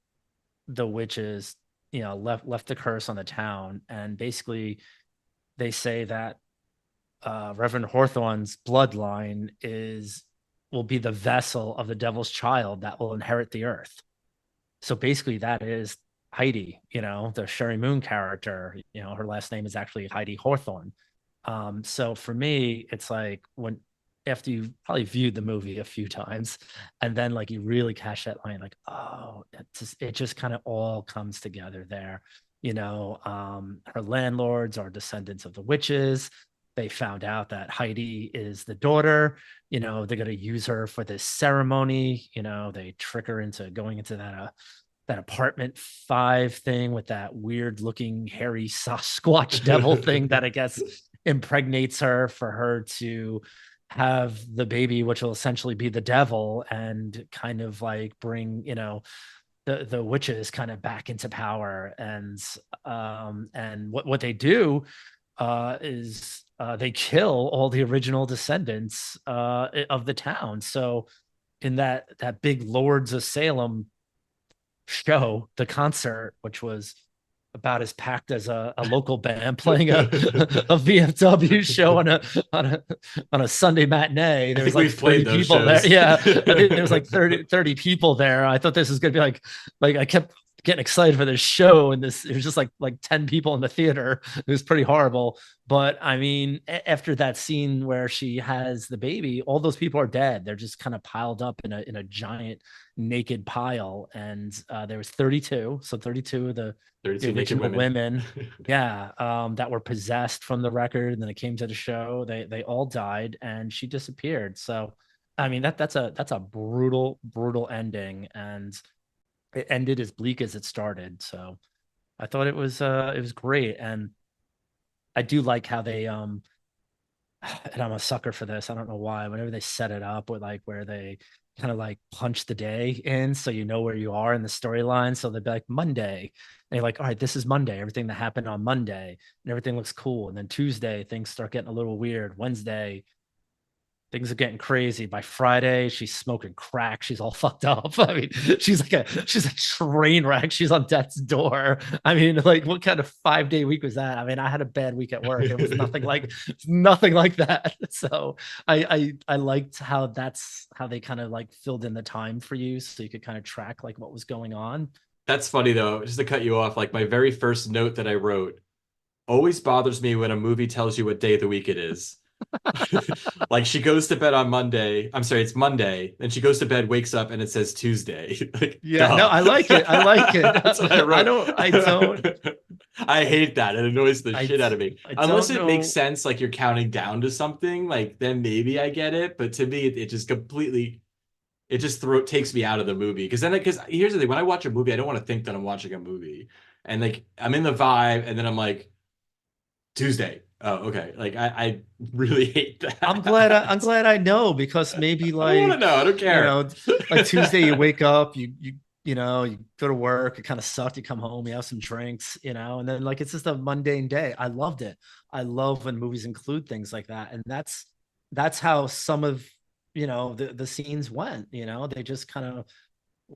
the witches, left the curse on the town, and basically they say that Reverend Hawthorne's bloodline will be the vessel of the devil's child that will inherit the earth. So basically, that is Heidi, the Sherry Moon character. Her last name is actually Heidi Hawthorne. So for me, it's like when after you probably viewed the movie a few times, and then like you really catch that line, like, oh, it just kind of all comes together there. Her landlords are descendants of the witches. They found out that Heidi is the daughter. They're going to use her for this ceremony. They trick her into going into that apartment 5 thing with that weird looking hairy Sasquatch devil thing that I guess impregnates her for her to have the baby, which will essentially be the devil, and kind of like bring, the witches kind of back into power. And what they do is they kill all the original descendants of the town. So in that big Lords of Salem show, the concert, which was about as packed as a local band playing a VFW show on a Sunday matinee. I There was think like we've played 30 those people there. shows. Yeah, I think there was like 30 people there. I thought this was gonna be like I kept getting excited for this show, and this, it was just like 10 people in the theater. It was pretty horrible. But I mean, after that scene where she has the baby, all those people are dead. They're just kind of piled up in a giant naked pile. And there was 32, so 32 of the 32 naked original women. women, yeah, that were possessed from the record. And then it came to the show, they all died, and she disappeared. So I mean, that's a brutal ending, and it ended as bleak as it started. So I thought it was great. And I do like how they and I'm a sucker for this. I don't know why. Whenever they set it up with like where they kind of like punch the day in so you know where you are in the storyline. So they'd be like Monday. And you're like, all right, this is Monday. Everything that happened on Monday and everything looks cool. And then Tuesday, things start getting a little weird. Wednesday, things are getting crazy. By Friday, she's smoking crack. She's all fucked up. I mean, she's a train wreck. She's on death's door. I mean, like, what kind of 5 day week was that? I mean, I had a bad week at work. It was nothing like that. So I liked how that's how they kind of like filled in the time for you, so you could kind of track like what was going on. That's funny though, just to cut you off, like my very first note that I wrote always bothers me when a movie tells you what day of the week it is. Like she goes to bed on Monday. I'm sorry, it's Monday. Then she goes to bed, wakes up, and it says Tuesday. Like, Yeah, no, duh. I like it. I like it. That's what I wrote. I don't, I hate that. It annoys the I, shit out of me. I Unless don't it makes know. sense, like you're counting down to something, like then maybe I get it. But to me, it just completely, it just takes me out of the movie. Because here's the thing: when I watch a movie, I don't want to think that I'm watching a movie, and like I'm in the vibe, and then I'm like Tuesday. Oh, okay. Like I really hate I'm that. glad I know, because maybe I don't want to like, know. I don't you care. know, like Tuesday you wake up, you go to work, it kind of sucked, you come home, you have some drinks, and then like it's just a mundane day. I loved it. I love when movies include things like that. And that's how some of the scenes went. They just kind of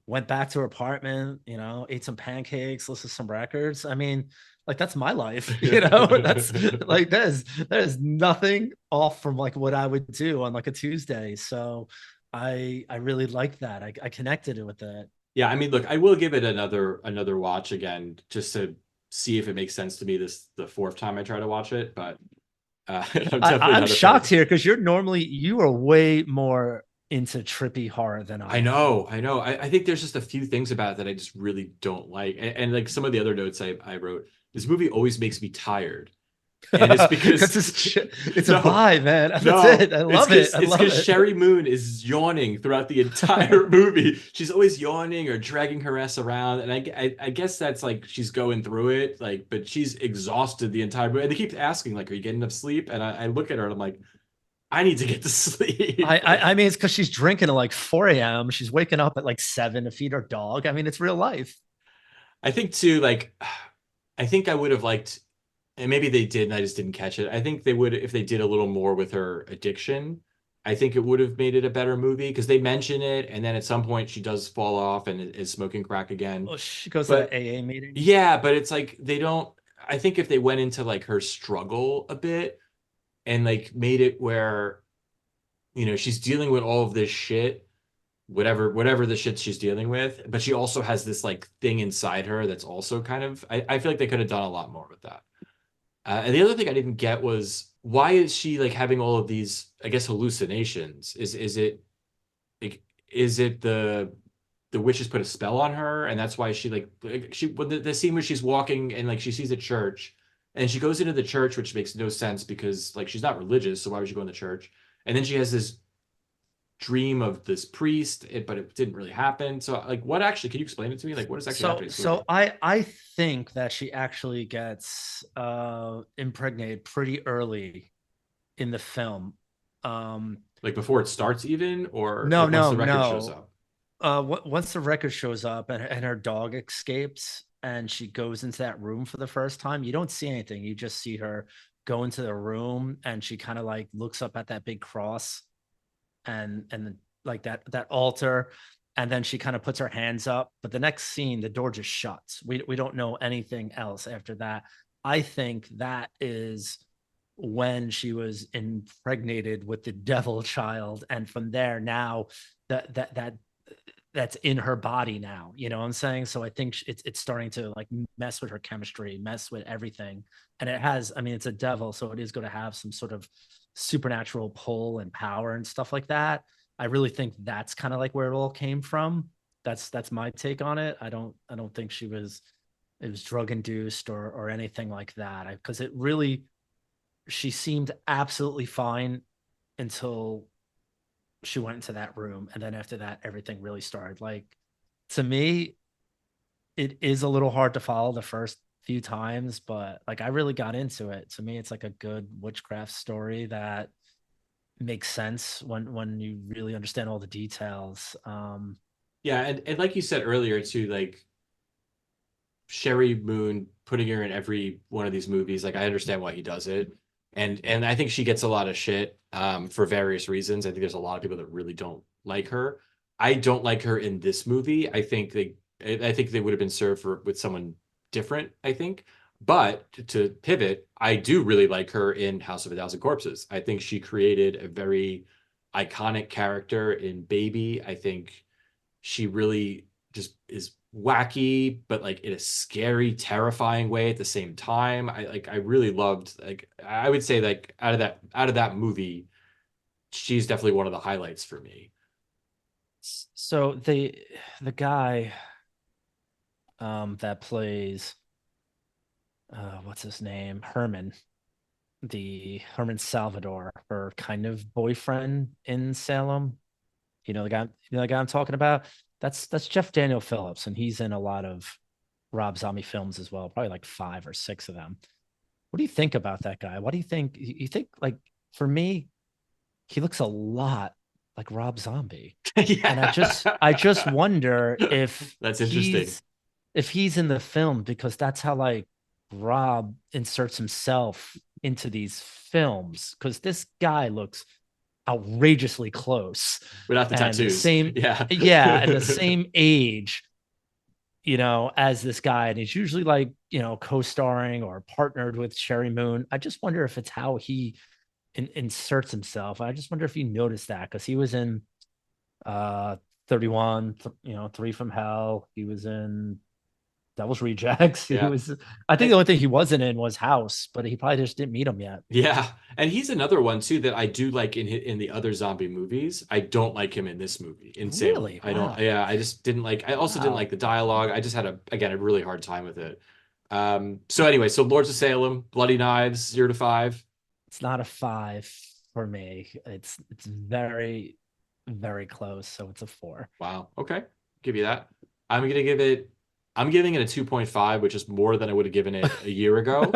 went back to her apartment, ate some pancakes, listened to some records. I mean, like that's my life, that's like there's nothing off from like what I would do on like a Tuesday. So I really liked that. I connected it with that. Yeah, I mean, look, I will give it another watch again just to see if it makes sense to me the fourth time I try to watch it. But I'm definitely I'm not a shocked fan. here because you are way more into trippy horror than I I am. know, I know. I think there's just a few things about it that I just really don't like. And like some of the other notes I wrote, this movie always makes me tired. And it's Because because it's a no, vibe, man. That's no, it. I love it. I it's love because it. Sherry Moon is yawning throughout the entire movie. She's always yawning or dragging her ass around, and I guess that's like she's going through it, like, but she's exhausted the entire movie. And they keep asking, like, "Are you getting enough sleep?" And I look at her and I'm like, "I need to get to sleep." I mean, it's because she's drinking at like 4 a.m. She's waking up at like 7 to feed her dog. I mean, it's real life. I think too, like, I think I would have liked, and maybe they did, and I just didn't catch it. I think they would if they did a little more with her addiction. I think it would have made it a better movie because they mention it, and then at some point she does fall off and is smoking crack again. Oh, she goes to the But AA meeting. yeah, but it's like they don't. I think if they went into like her struggle a bit and like made it where she's dealing with all of this shit, whatever the shit she's dealing with, but she also has this like thing inside her that's also kind of. I feel like they could have done a lot more with that. And the other thing I didn't get was why is she like having all of these, I guess, hallucinations? Is it like is it the witches put a spell on her and that's why she like she when the scene where she's walking and like she sees a church and she goes into the church, which makes no sense because like she's not religious, so why would she go in the church? And then she has this dream of this priest, but it didn't really happen. So like what actually can you explain it to me? Like what is actually So happening in this so movie? I think that she actually gets impregnated pretty early in the film. Um Like before it starts even or no, like once no, the record shows no. up? Once the record shows up and her dog escapes and she goes into that room for the first time, you don't see anything. You just see her go into the room and she kind of like looks up at that big cross and like that altar, and then she kind of puts her hands up. But the next scene, the door just shuts. We don't know anything else after that. I think that is when she was impregnated with the devil child, and from there now that that's in her body now. You know what I'm saying? So I think it's starting to like mess with her chemistry, mess with everything. And it has, I mean, it's a devil, so it is going to have some sort of supernatural pull and power and stuff like that. I really think that's kind of like where it all came from. That's my take on it. I don't think it was drug induced or anything like that. Because it really, she seemed absolutely fine until she went into that room, and then after that everything really started. Like, to me, it is a little hard to follow the first few times, but like I really got into it. To me, it's like a good witchcraft story that makes sense when you really understand all the details. Yeah, and like you said earlier too, like Sherry Moon putting her in every one of these movies, like I understand why he does it. And I think she gets a lot of shit for various reasons. I think there's a lot of people that really don't like her. I don't like her in this movie. I think they would have been served with someone different, I think. But to pivot, I do really like her in House of a Thousand Corpses. I think she created a very iconic character in Baby. I think she really just is wacky, but like in a scary, terrifying way at the same time. I really loved, like I would say, like out of that movie, she's definitely one of the highlights for me. so the guy that plays what's his name? Herman Salvador, her kind of boyfriend in Salem. The guy I'm talking about. That's Jeff Daniel Phillips, and he's in a lot of Rob Zombie films as well, probably like 5 or 6 of them. What do you think about that guy? What do you think? You think, like, for me, he looks a lot like Rob Zombie, and Yeah. I just wonder That's interesting. if he's in the film, because that's how like Rob inserts himself into these films, because this guy looks outrageously close, Without the and the tattoos. same, Yeah. yeah, and the same age, as this guy, and he's usually like, co-starring or partnered with Sherry Moon. I just wonder if it's how he inserts himself. I just wonder if you noticed that, because he was in uh 31, 3 from Hell. He was in Devil's Rejects. He Yeah. was, I think the only thing he wasn't in was House, but he probably just didn't meet him yet. Yeah, and he's another one too that I do like in the other zombie movies. I don't like him in this movie in Salem. Really? I don't. Wow. Yeah, I just didn't like. I also didn't Wow. like the dialogue. I just had a really hard time with it. So anyway, so Lords of Salem, Bloody Knives, 0 to 5. It's not a 5 for me. It's very, very close. So it's a 4. Wow. Okay, give you that. I'm gonna give it. I'm giving it a 2.5, which is more than I would have given it a year ago.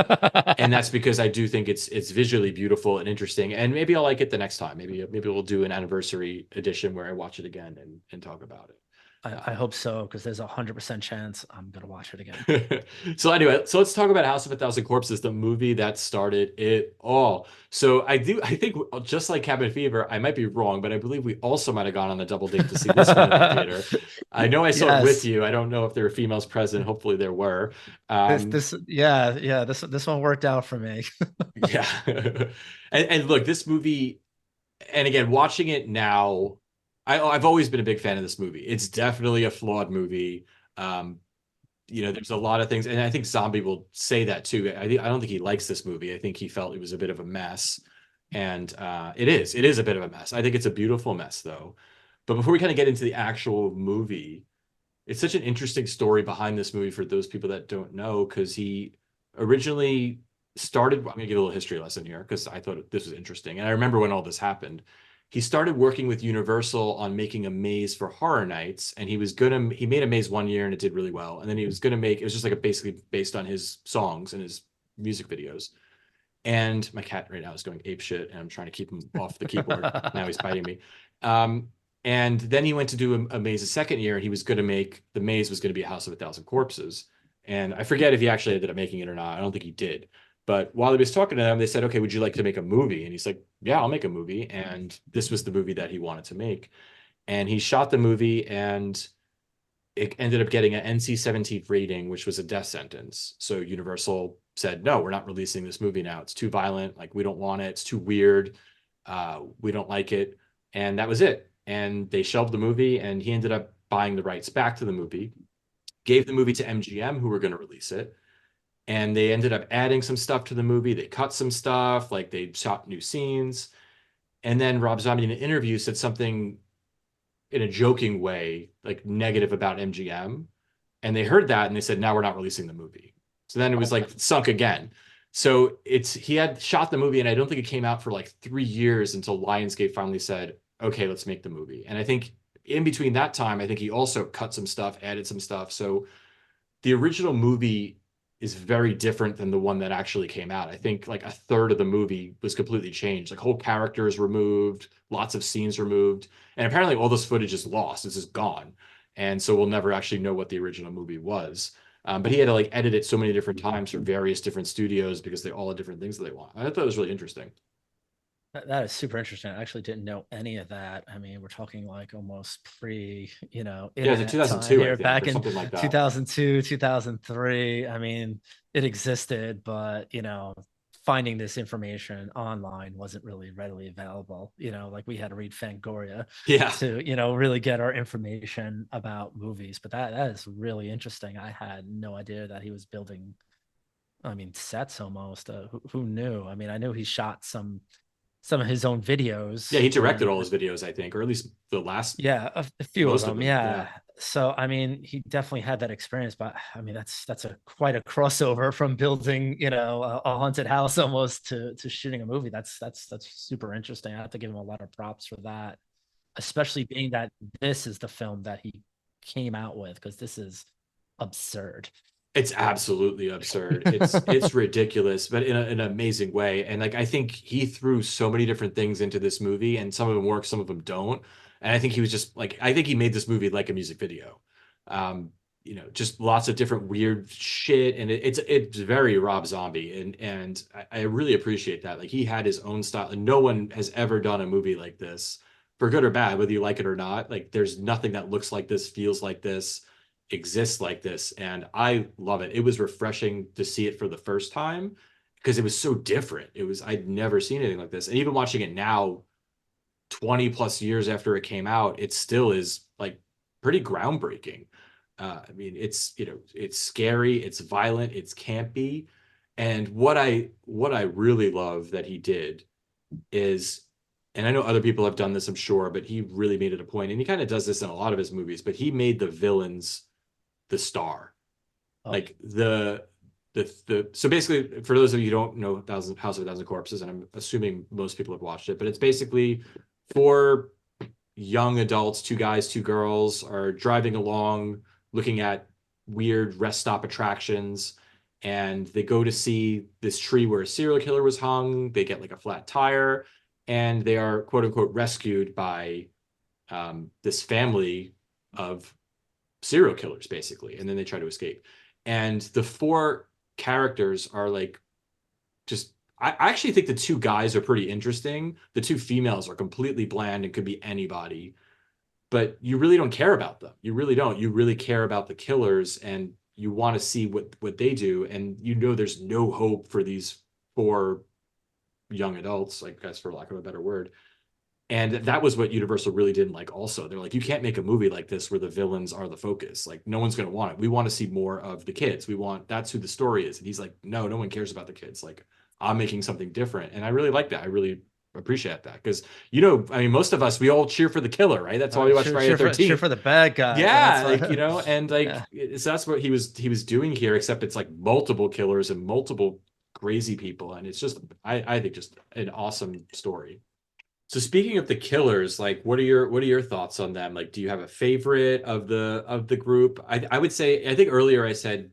And that's because I do think it's visually beautiful and interesting. And maybe I'll like it the next time. Maybe we'll do an anniversary edition where I watch it again and talk about it. I hope so, because there's 100% chance I'm gonna watch it again. So anyway, so let's talk about House of a Thousand Corpses, the movie that started it all. So I think just like Cabin Fever, I might be wrong, but I believe we also might have gone on a double date to see this one in the theater. I know I saw it with Yes. you. I don't know if there were females present. Hopefully there were. This Um, this yeah, yeah, this one worked out for me. yeah. And look, this movie, and again, watching it now, I've always been a big fan of this movie. It's definitely a flawed movie. Um, there's a lot of things, and I think Zombie will say that too. I don't think he likes this movie. I think he felt it was a bit of a mess, and it is a bit of a mess. I think it's a beautiful mess, though. But before we kind of get into the actual movie, it's such an interesting story behind this movie for those people that don't know, because he originally started. I'm going to give a little history lesson here because I thought this was interesting, and I remember when all this happened. He started working with Universal on making a maze for Horror Nights, and he made a maze one year and it did really well, and then he was gonna make, it was just like a basically based on his songs and his music videos. And my cat right now is going ape shit, and I'm trying to keep him off the keyboard. Now he's biting me. Um, and then he went to do a maze a second year, and he was going to make the maze was going to be a House of a Thousand Corpses. And I forget if he actually ended up making it or not. I don't think he did. But while he was talking to them, they said, "Okay, would you like to make a movie?" And he's like, "Yeah, I'll make a movie." And this was the movie that he wanted to make. And he shot the movie, and it ended up getting an NC-17 rating, which was a death sentence. So Universal said, "No, we're not releasing this movie now. It's too violent. Like, we don't want it. It's too weird. We don't like it." And that was it. And they shelved the movie, and he ended up buying the rights back to the movie, gave the movie to MGM, who were going to release it. And they ended up adding some stuff to the movie. They cut some stuff, like they shot new scenes. And then Rob Zombie in an interview said something in a joking way, like negative about MGM. And they heard that and they said, now we're not releasing the movie. So then it was like sunk again. So he had shot the movie and I don't think it came out for like 3 years until Lionsgate finally said, okay, let's make the movie. And I think in between that time, I think he also cut some stuff, added some stuff. So the original movie is very different than the one that actually came out. I think like a third of the movie was completely changed. Like whole characters removed, lots of scenes removed, and apparently all this footage is lost. This is gone, and so we'll never actually know what the original movie was. But he had to like edit it so many different times for various different studios because they all had different things that they want. I thought it was really interesting. That is super interesting. I actually didn't know any of that. I mean, we're talking like almost pre, Yeah, it was like internet time 2002, I here think, back or in something like that. 2002, 2003. I mean, it existed, but, finding this information online wasn't really readily available. Like we had to read Fangoria Yeah. to, really get our information about movies. But that is really interesting. I had no idea that he was building, I mean, sets almost. Who knew? I mean, I knew he shot some of his own Yeah, videos he directed and all his videos, I think, or at least the last yeah, a few of most of them. them. Yeah. Yeah. So I mean, he definitely had that experience, but I mean, that's a quite a crossover from building, a haunted house almost to shooting a movie. That's super interesting. I have to give him a lot of props for that, especially being that this is the film that he came out with, because this is absurd. It's absolutely absurd. It's ridiculous, but in an amazing way. And like I think he threw so many different things into this movie, and some of them work, some of them don't. And I think he was just like I think he made this movie like a music video. Um, just lots of different weird shit, and it's very Rob Zombie, and I really appreciate that. Like he had his own style, and no one has ever done a movie like this, for good or bad, whether you like it or not. Like there's nothing that looks like this, feels like this, exists like this, and I love it. It was refreshing to see it for the first time because it was so different. I'd never seen anything like this. And even watching it now, 20 plus years after it came out, it still is like pretty groundbreaking. I mean, it's scary, it's violent, it's campy. And what I really love that he did is, and I know other people have done this, I'm sure, but he really made it a point, and he kind of does this in a lot of his movies, but he made the villains the star. Oh, Like the so basically, for those of you who don't know House of a Thousand Corpses, and I'm assuming most people have watched it, but it's basically four young adults, two guys, two girls, are driving along looking at weird rest stop attractions, and they go to see this tree where a serial killer was hung. They get like a flat tire, and they are quote unquote rescued by this family of serial killers, basically, and then they try to escape. And the four characters are like just I actually think the two guys are pretty interesting. The two females are completely bland and could be anybody, but you really don't care about them. You really don't. You really care about the killers, and you want to see what they do. And there's no hope for these four young adults, I guess, for lack of a better word. And that was what Universal really didn't like also. They're like, you can't make a movie like this where the villains are the focus. Like, no one's going to want it. We want to see more of the kids. That's who the story is. And he's like, no one cares about the kids. Like, I'm making something different. And I really like that. I really appreciate that. Because, I mean, most of us, we all cheer for the killer, right? That's why we watch Friday the cheer 13th. for the bad guy. Yeah, That's like, what, and like, yeah. so that's what he was doing here, except it's like multiple killers and multiple crazy people. And it's just, I think just an awesome story. So speaking of the killers, like what are your thoughts on them? Like, do you have a favorite of the group? I would say I think earlier I said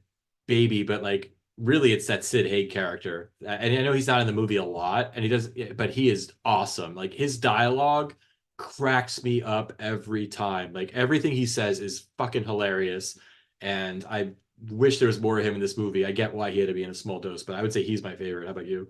Baby, but like really it's that Sid Haig character. And I know he's not in the movie a lot, and he does, but he is awesome. Like his dialogue cracks me up every time. Like everything he says is fucking hilarious, and I wish there was more of him in this movie. I get why he had to be in a small dose, but I would say he's my favorite. How about you?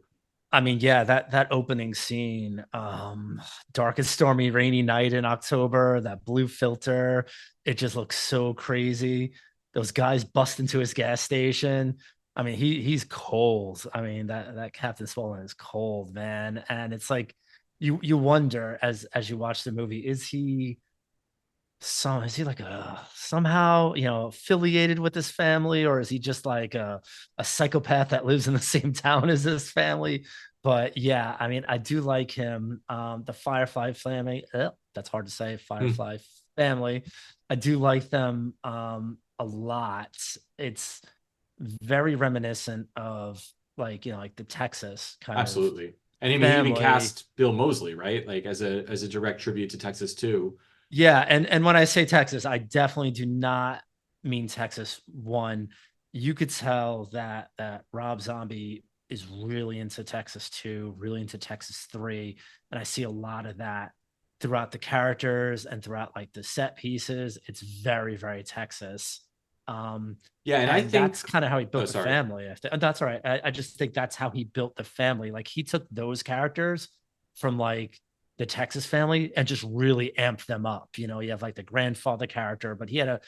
I mean, yeah, that opening scene, dark and stormy, rainy night in October, that blue filter, it just looks so crazy. Those guys bust into his gas station. I mean, he's cold. I mean, that Captain Swollen is cold, man. And it's like you wonder as you watch the movie, is he So is he like a somehow, affiliated with this family, or is he just like a psychopath that lives in the same town as this family? But yeah, I mean, I do like him. The Firefly family, that's hard to say, Hmm. Firefly family. I do like them a lot. It's very reminiscent of like, like the Texas kind of Absolutely. And I mean, he even family. cast Bill Moseley, right? Like as a direct tribute to Texas too. Yeah, and when I say Texas, I definitely do not mean Texas one. You could tell that Rob Zombie is really into Texas 2, really into Texas 3, and I see a lot of that throughout the characters and throughout like the set pieces. It's very, very Texas. Um, Yeah, and I and think that's kind of how he oh built the sorry. family. That's all right. I just think that's how he built the family. Like he took those characters from like the Texas family and just really amped them up. You have like the grandfather character, but he had a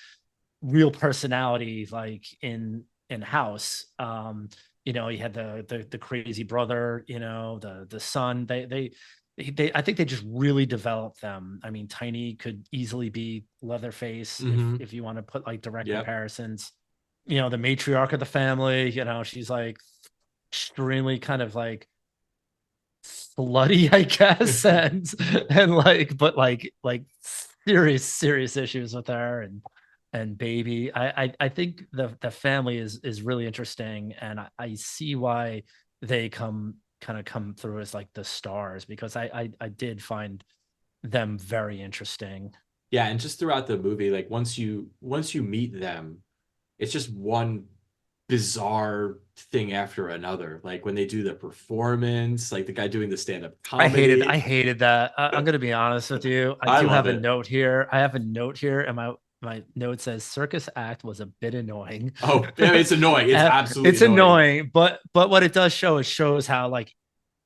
real personality like in house. You had the crazy brother, the son. They I think they just really developed them. I mean, Tiny could easily be Leatherface Hmm. if you want to put like direct Yep. comparisons. The matriarch of the family, she's like extremely kind of like slutty, I guess, and like, but like serious issues with her and baby. I think the family is really interesting, and I see why they come through as like the stars because I did find them very interesting. Yeah, and just throughout the movie, like once you meet them, it's just one bizarre thing after another. Like when they do the performance, like the guy doing the stand-up I comedy. hated that. I'm gonna be honest with you. I I do love have a it. note here. I have a note here, and my note says circus act was a bit annoying. Oh, yeah, it's annoying. It's absolutely It's annoying. annoying, but what it does show is shows how like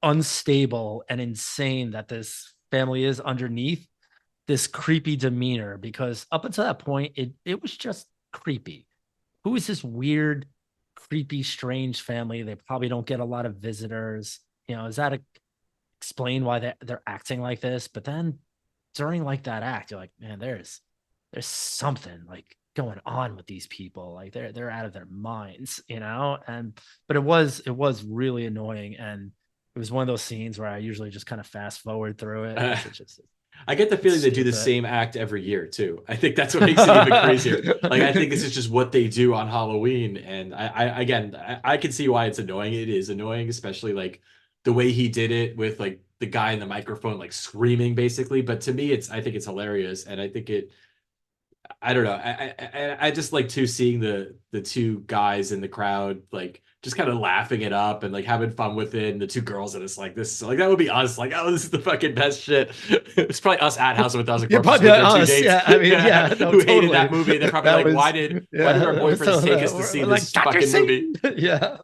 unstable and insane that this family is underneath this creepy demeanor. Because up until that point, it was just creepy. Who is this weird, creepy, strange family? They probably don't get a lot of visitors. Is that explain why they're acting like this? But then during like that act, you're like, man, there's something like going on with these people. Like they're out of their minds. And but it was really annoying, and it was one of those scenes where I usually just kind of fast forward through it Uh, because I get the it's feeling they do the stupid. same act every year too. I think that's what makes it even crazier. Like I think this is just what they do on Halloween, and I can see why it's annoying. It is annoying, especially like the way he did it with like the guy in the microphone like screaming basically. But to me, I think it's hilarious, and I think it I don't know. I just like too seeing the two guys in the crowd like just kind of laughing it up and like having fun with it, and the two girls and it's like this like that would be us like oh this is the fucking best shit. It's probably us at House of a Thousand Yeah, Corpses probably with our two us. dates Yeah, I mean, yeah, yeah, no, who hated totally. that movie. They're probably That like was, why did our yeah. boyfriends So take us to see we're like, this Dr. fucking movie? Satan. Yeah.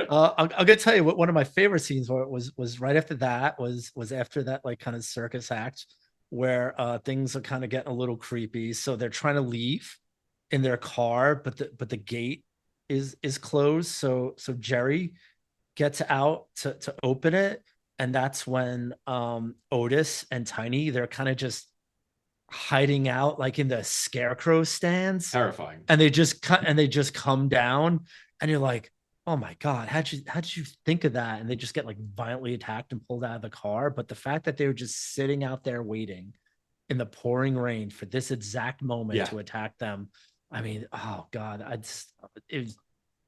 I'm gonna tell you what one of my favorite scenes was right after that was after that like kind of circus act where things are kind of getting a little creepy. So they're trying to leave in their car, but the gate is closed. So Jerry gets out to open it, and that's when Otis and Tiny they're kind of just hiding out like in the scarecrow stands, Terrifying. and they just come down, and you're like, oh my god, how'd you think of that? And they just get like violently attacked and pulled out of the car. But the fact that they were just sitting out there waiting in the pouring rain for this exact moment Yeah. to attack them, I mean, oh god, it was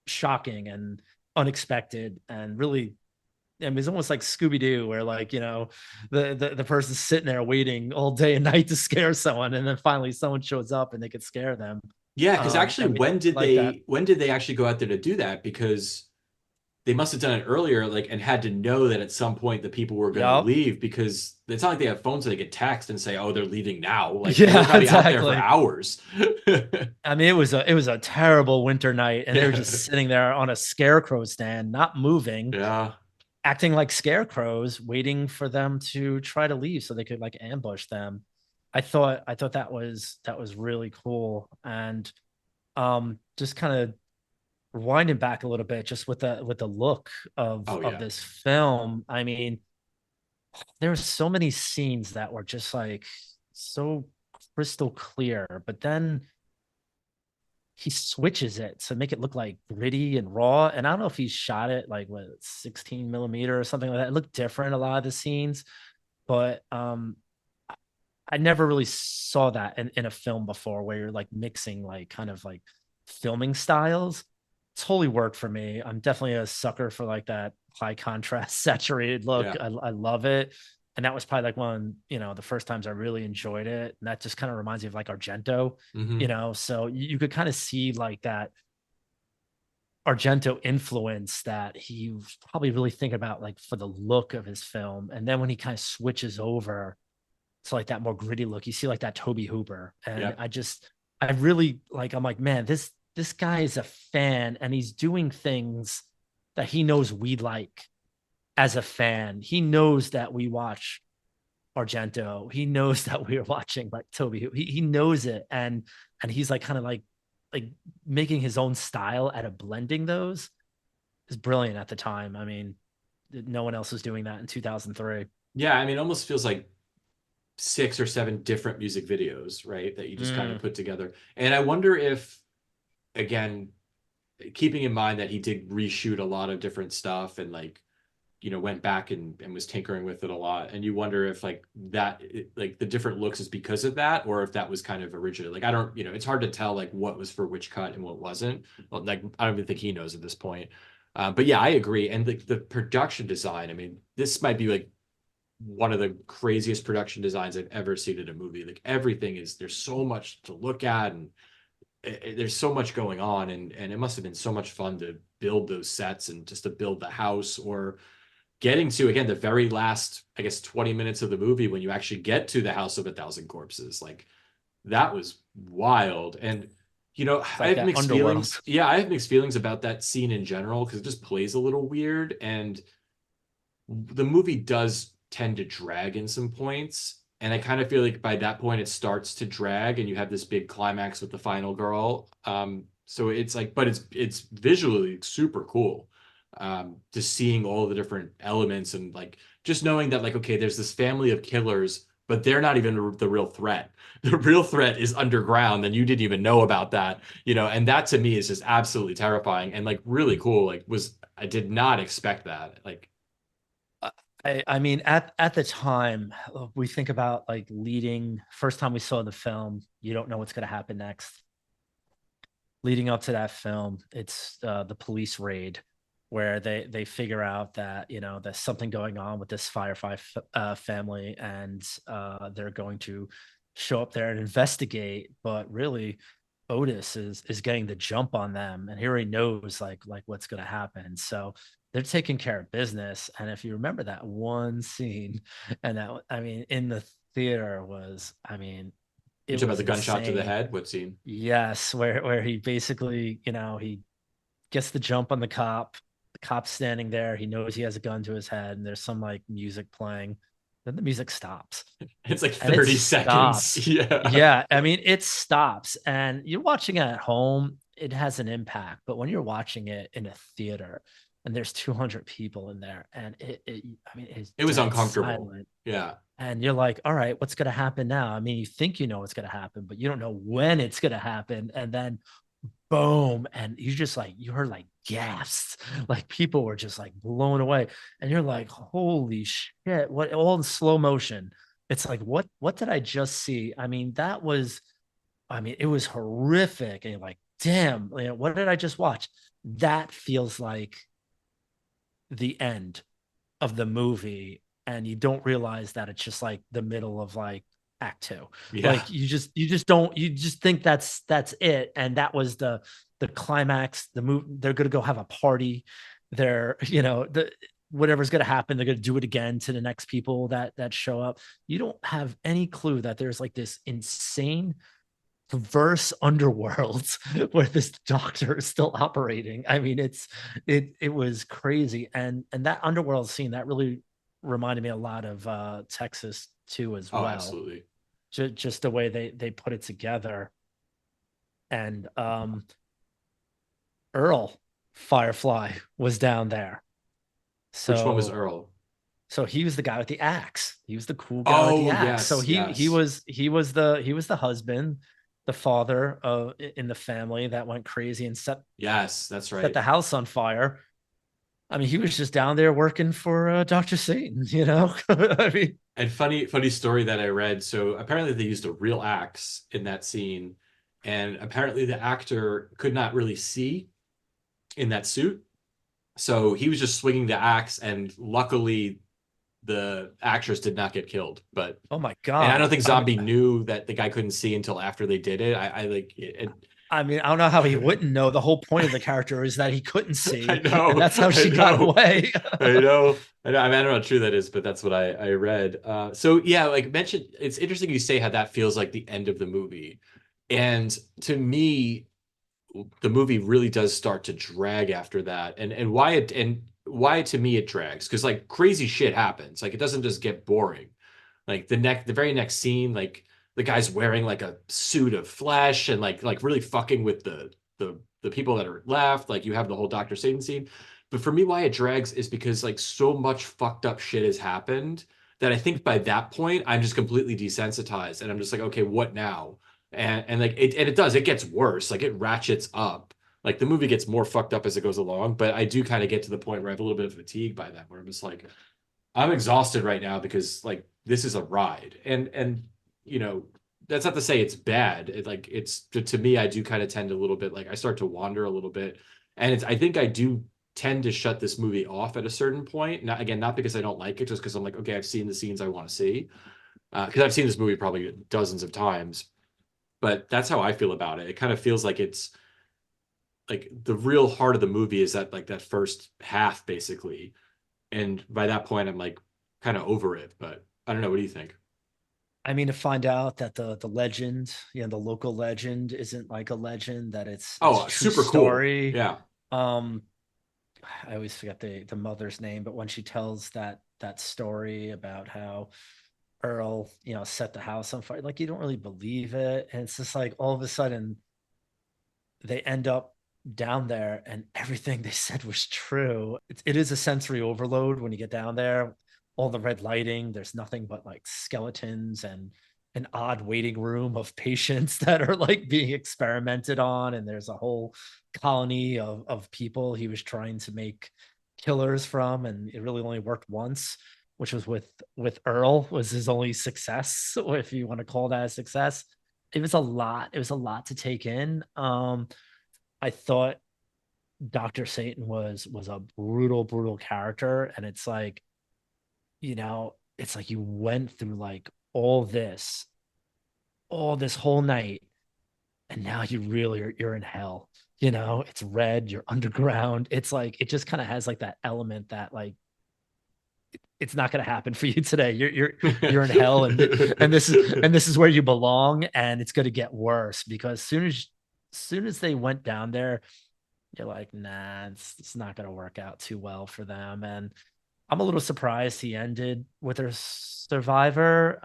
shocking and unexpected and really, I mean, it's almost like Scooby Doo, where like the person's sitting there waiting all day and night to scare someone, and then finally someone shows up and they could scare them. Yeah, because I actually mean, like that. when did they actually go out there to do that? Because they must have done it earlier, like, and had to know that at some point the people were going to Yep. leave because it's not like they have phones so they could text and say, "Oh, they're leaving now." Like they were Yeah, probably out there for exactly. hours. I mean, it was a terrible winter night, and they were Yeah, just sitting there on a scarecrow stand, not moving, yeah, acting like scarecrows, waiting for them to try to leave so they could like ambush them. I thought that was really cool. And just kind of winding back a little bit just with the look of oh of yeah, this film. I mean, there were so many scenes that were just like so crystal clear, but then he switches it to make it look like gritty and raw. And I don't know if he shot it like what 16 millimeter or something like that. It looked different a lot of the scenes, but I never really saw that in a film before where you're like mixing like kind of like filming styles. Totally worked for me. I'm definitely a sucker for like that high contrast saturated look. Yeah. I love it. And that was probably like one, the first times I really enjoyed it. And that just kind of reminds me of like Argento, Hmm. so you could kind of see like that Argento influence that he was probably really thinking about like for the look of his film. And then when he kind of switches over to like that more gritty look, you see like that Toby Hooper. And Yep. I really like, I'm like, man, this guy is a fan and he's doing things that he knows we like as a fan. He knows that we watch Argento. He knows that we are watching like Toby. He knows it, and he's like kind of like making his own style out of blending those is brilliant at the time. I mean, no one else was doing that in 2003. Yeah, I mean, it almost feels like 6 or 7 different music videos, right? That you just kind of Mm. put together. And I wonder if, again, keeping in mind that he did reshoot a lot of different stuff and like, went back and was tinkering with it a lot. And you wonder if like that, like the different looks is because of that, or if that was kind of original. Like, I don't, it's hard to tell like what was for which cut and what wasn't. Well, like, I don't even think he knows at this point. But yeah, I agree. And the production design, I mean, this might be like one of the craziest production designs I've ever seen in a movie. Like everything is there's so much to look at and there's so much going on and it must have been so much fun to build those sets and just to build the house or getting to again the very last I guess 20 minutes of the movie when you actually get to the house of a thousand corpses. Like that was wild. And It's I like have that mixed underworld. feelings. Yeah, I have mixed feelings about that scene in general because it just plays a little weird and the movie does tend to drag in some points. And I kind of feel like by that point it starts to drag and you have this big climax with the final girl. So it's like, but it's visually super cool. Just seeing all the different elements and like just knowing that like, okay, there's this family of killers, but they're not even the real threat. The real threat is underground, and you didn't even know about that, and that to me is just absolutely terrifying and like really cool. Like I did not expect that. Like I mean, at the time, we think about like leading first time we saw the film, you don't know what's going to happen next. Leading up to that film, it's the police raid where they figure out that there's something going on with this firefight family, and they're going to show up there and investigate. But really, Otis is getting the jump on them, and he already knows like what's going to happen. So they're taking care of business. And if you remember that one scene, and that I mean, in the theater was, I mean, you it talk about was the gunshot to the insane. head. What scene? Yes, where he basically, he gets the jump on the cop. The cop's standing there. He knows he has a gun to his head, and there's some like music playing. Then the music stops, It's like and it 30 seconds. stops. Yeah. Yeah, I mean, it stops, and you're watching it at home. It has an impact, but when you're watching it in a theater, and there's 200 people in there, and I mean, it's It was dead uncomfortable. silent, Yeah. and you're like, all right, what's going to happen now? I mean, you think you know what's going to happen, but you don't know when it's going to happen. And then boom. And you just like, you heard like gasps, like people were just like blown away. And you're like, holy shit, what all in slow motion. It's like, what did I just see? I mean, I mean, it was horrific. And you're like, damn, what did I just watch? That feels like the end of the movie, and you don't realize that it's just like the middle of like act two. Yeah. Like you just think that's it, and that was the climax. The move, they're gonna go have a party. They're the whatever's gonna happen, they're gonna do it again to the next people that show up. You don't have any clue that there's like this insane perverse underworld where this doctor is still operating. I mean, it was crazy, and that underworld scene that really reminded me a lot of Texas too as Oh, well. absolutely. Just the way they put it together, and Earl Firefly was down there, Which one was so Earl? So he was the guy with the axe. He was the cool guy with the Oh axe. So yes, he yes, was the husband, the father of in the family that went crazy and yes, that's set right. the house on fire. I mean, he was just down there working for Dr. Satan, I mean, And funny story that I read. So apparently they used a real axe in that scene, and apparently the actor could not really see in that suit. So he was just swinging the axe, and luckily the actress did not get killed. But oh my and I don't God. think Zombie knew that the guy couldn't see until after they did it. I like it. I mean, I don't know how he wouldn't know. The whole point of the character is that he couldn't I see, and know, that's how I she got know, away. I know. I know. I mean, I don't know how true that is, but that's what I read. So yeah, like mentioned, it's interesting you say how that feels like the end of the movie. And to me, the movie really does start to drag after that. And why to me it drags, because like crazy shit happens. Like it doesn't just get boring. Like the very next scene, like the guy's wearing like a suit of flesh and like really fucking with the people that are left. Like you have the whole Dr. Satan scene. But for me, why it drags is because like so much fucked up shit has happened that I think by that point I'm just completely desensitized and I'm just like, okay, what now? And like it does, it gets worse. Like it ratchets up. Like the movie gets more fucked up as it goes along, but I do kind of get to the point where I have a little bit of fatigue by that, where I'm just like, I'm exhausted right now because like this is a ride. And you know, that's not to say it's bad. Like it's to me, I do kind of tend a little bit like I start to wander a little bit. And it's I think I do tend to shut this movie off at a certain point. Not again, not because I don't like it, just because I'm like, okay, I've seen the scenes I want to see. Because I've seen this movie probably dozens of times. But that's how I feel about it. It kind of feels like it's like the real heart of the movie is that like that first half basically. And by that point, I'm like kind of over it. But I don't know. What do you think? I mean, to find out that the legend, the local legend isn't like a legend, that it's Oh, true super cool. story. Yeah. Um, I always forget the mother's name, but when she tells that story about how Earl, set the house on fire, like you don't really believe it. And it's just like all of a sudden they end up down there and everything they said was true. It is a sensory overload when you get down there. All the red lighting, there's nothing but like skeletons and an odd waiting room of patients that are like being experimented on. And there's a whole colony of people he was trying to make killers from. And it really only worked once, which was with Earl, was his only success, if you want to call that a success. It was a lot. It was a lot to take in. I thought Dr. Satan was a brutal character. And it's like you went through like all this whole night, and now you really you're in hell. It's red, you're underground. It's like it just kind of has like that element that like it's not going to happen for you today. You're in hell, and this is where you belong, and it's going to get worse because soon as they went down there, you're like, nah, it's not going to work out too well for them. And I'm a little surprised he ended with a survivor.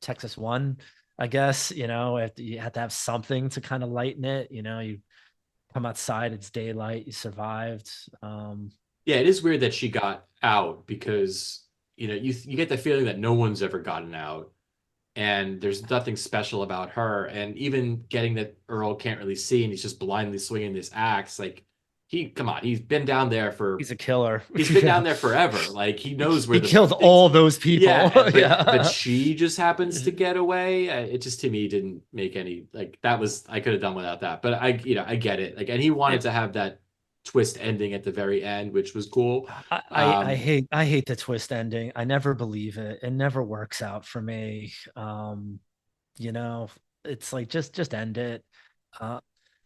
Texas won, I guess. You have to have something to kind of lighten it. You come outside, it's daylight, you survived. Yeah, it is weird that she got out because you get the feeling that no one's ever gotten out, and there's nothing special about her. And even getting that Earl can't really see and he's just blindly swinging this axe, like come on, he's been down there for He's a killer. he's been down there forever. Like he knows where He the killed things. all those people. Yeah, but Yeah. she just happens to get away. It just to me didn't make any like that was I could have done without that. But I get it. Like and he wanted And to have that twist ending at the very end, which was cool. I hate the twist ending. I never believe it. It never works out for me. You know, it's like just end it. Uh,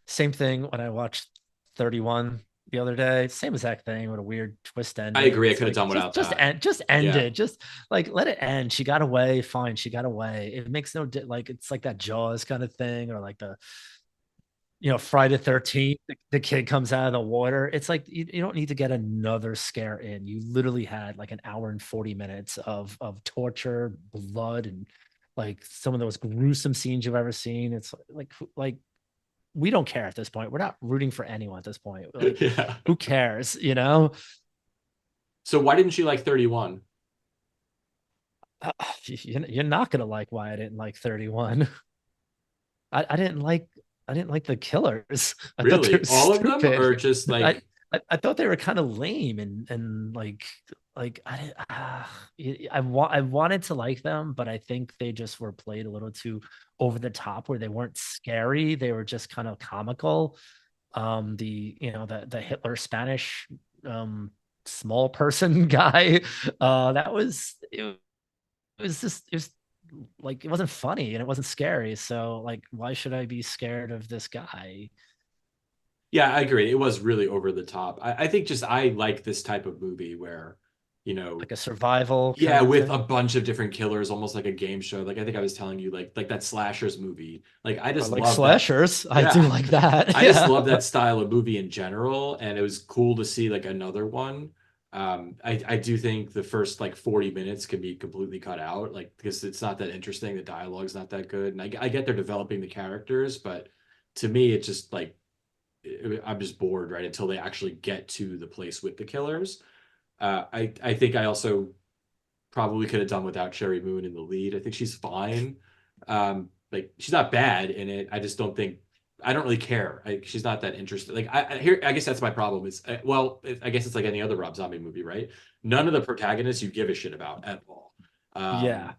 Same thing when I watched 31 the other day. Same exact thing with a weird twist I ending. agree. I It's could have like done without that. just end Yeah. it. Just like let it end. She got away. Fine, she got away. It makes no like it's like that Jaws kind of thing, or like the Friday the 13th, the kid comes out of the water. It's like you don't need to get another scare in. You literally had like an hour and 40 minutes of torture, blood, and like some of the most gruesome scenes you've ever seen. It's like we don't care at this point. We're not rooting for anyone at this point. Like, Yeah. who cares? So why didn't you like 31? You're not gonna like why I didn't like 31. I didn't like the killers. I thought they Really? were All of them, stupid. or just I like, I thought they were kind of lame and like I wanted to like them, but I think they just were played a little too over the top where they weren't scary. They were just kind of comical. The the Hitler Spanish um small person guy, that was it was just it was like it wasn't funny and it wasn't scary. So like, why should I be scared of this guy? yeah, I agree. It was really over the top. I think just I like this type of movie where, you know, Like a survival yeah, kind of with a thing. bunch of different killers, almost like a game show. Like I think I was telling you, like that slashers movie. Like I I just like love that. slashers. I do Yeah, like that. I just Yeah. love that style of movie in general, and it was cool to see like another one. I do think the first like 40 minutes can be completely cut out, like because it's not that interesting. The dialogue's not that good, and I get they're developing the characters, but to me, it's just like I'm just bored right until they actually get to the place with the killers. I think I also probably could have done without Sherry Moon in the lead. I think she's fine. Like she's not bad in it. I just don't think I don't really care. She's not that interested. Like here, I guess that's my problem. Is well, I guess it's like any other Rob Zombie movie, right? None of the protagonists you give a shit about at all. Yeah.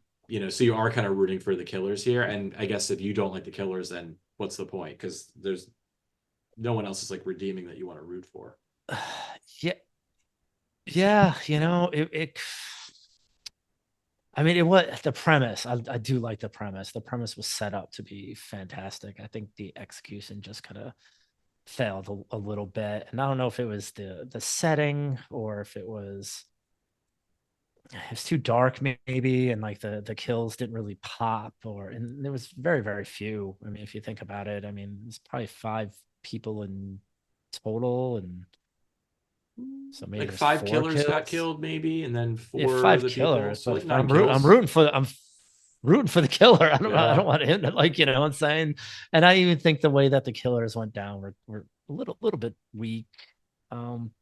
So you are kind of rooting for the killers here. And I guess if you don't like the killers, then what's the point? Because there's no one else is like redeeming that you want to root for. Yeah. Yeah. It I mean, it was the premise. I do like the premise. The premise was set up to be fantastic. I think the execution just kind of failed a little bit. And I don't know if it was the setting or if it was too dark maybe, and like the kills didn't really pop, or and there was very very few. I mean, if you think about it, I mean, it's probably five people in total, and so maybe Like there's five four killers got kills. killed, maybe, and then Yeah, four five other people. killers, So like but nine I'm kills. rooting for the killer. I don't Yeah. want him to, like, what I'm saying. And I even think the way that the killers went down were a little bit weak. Um,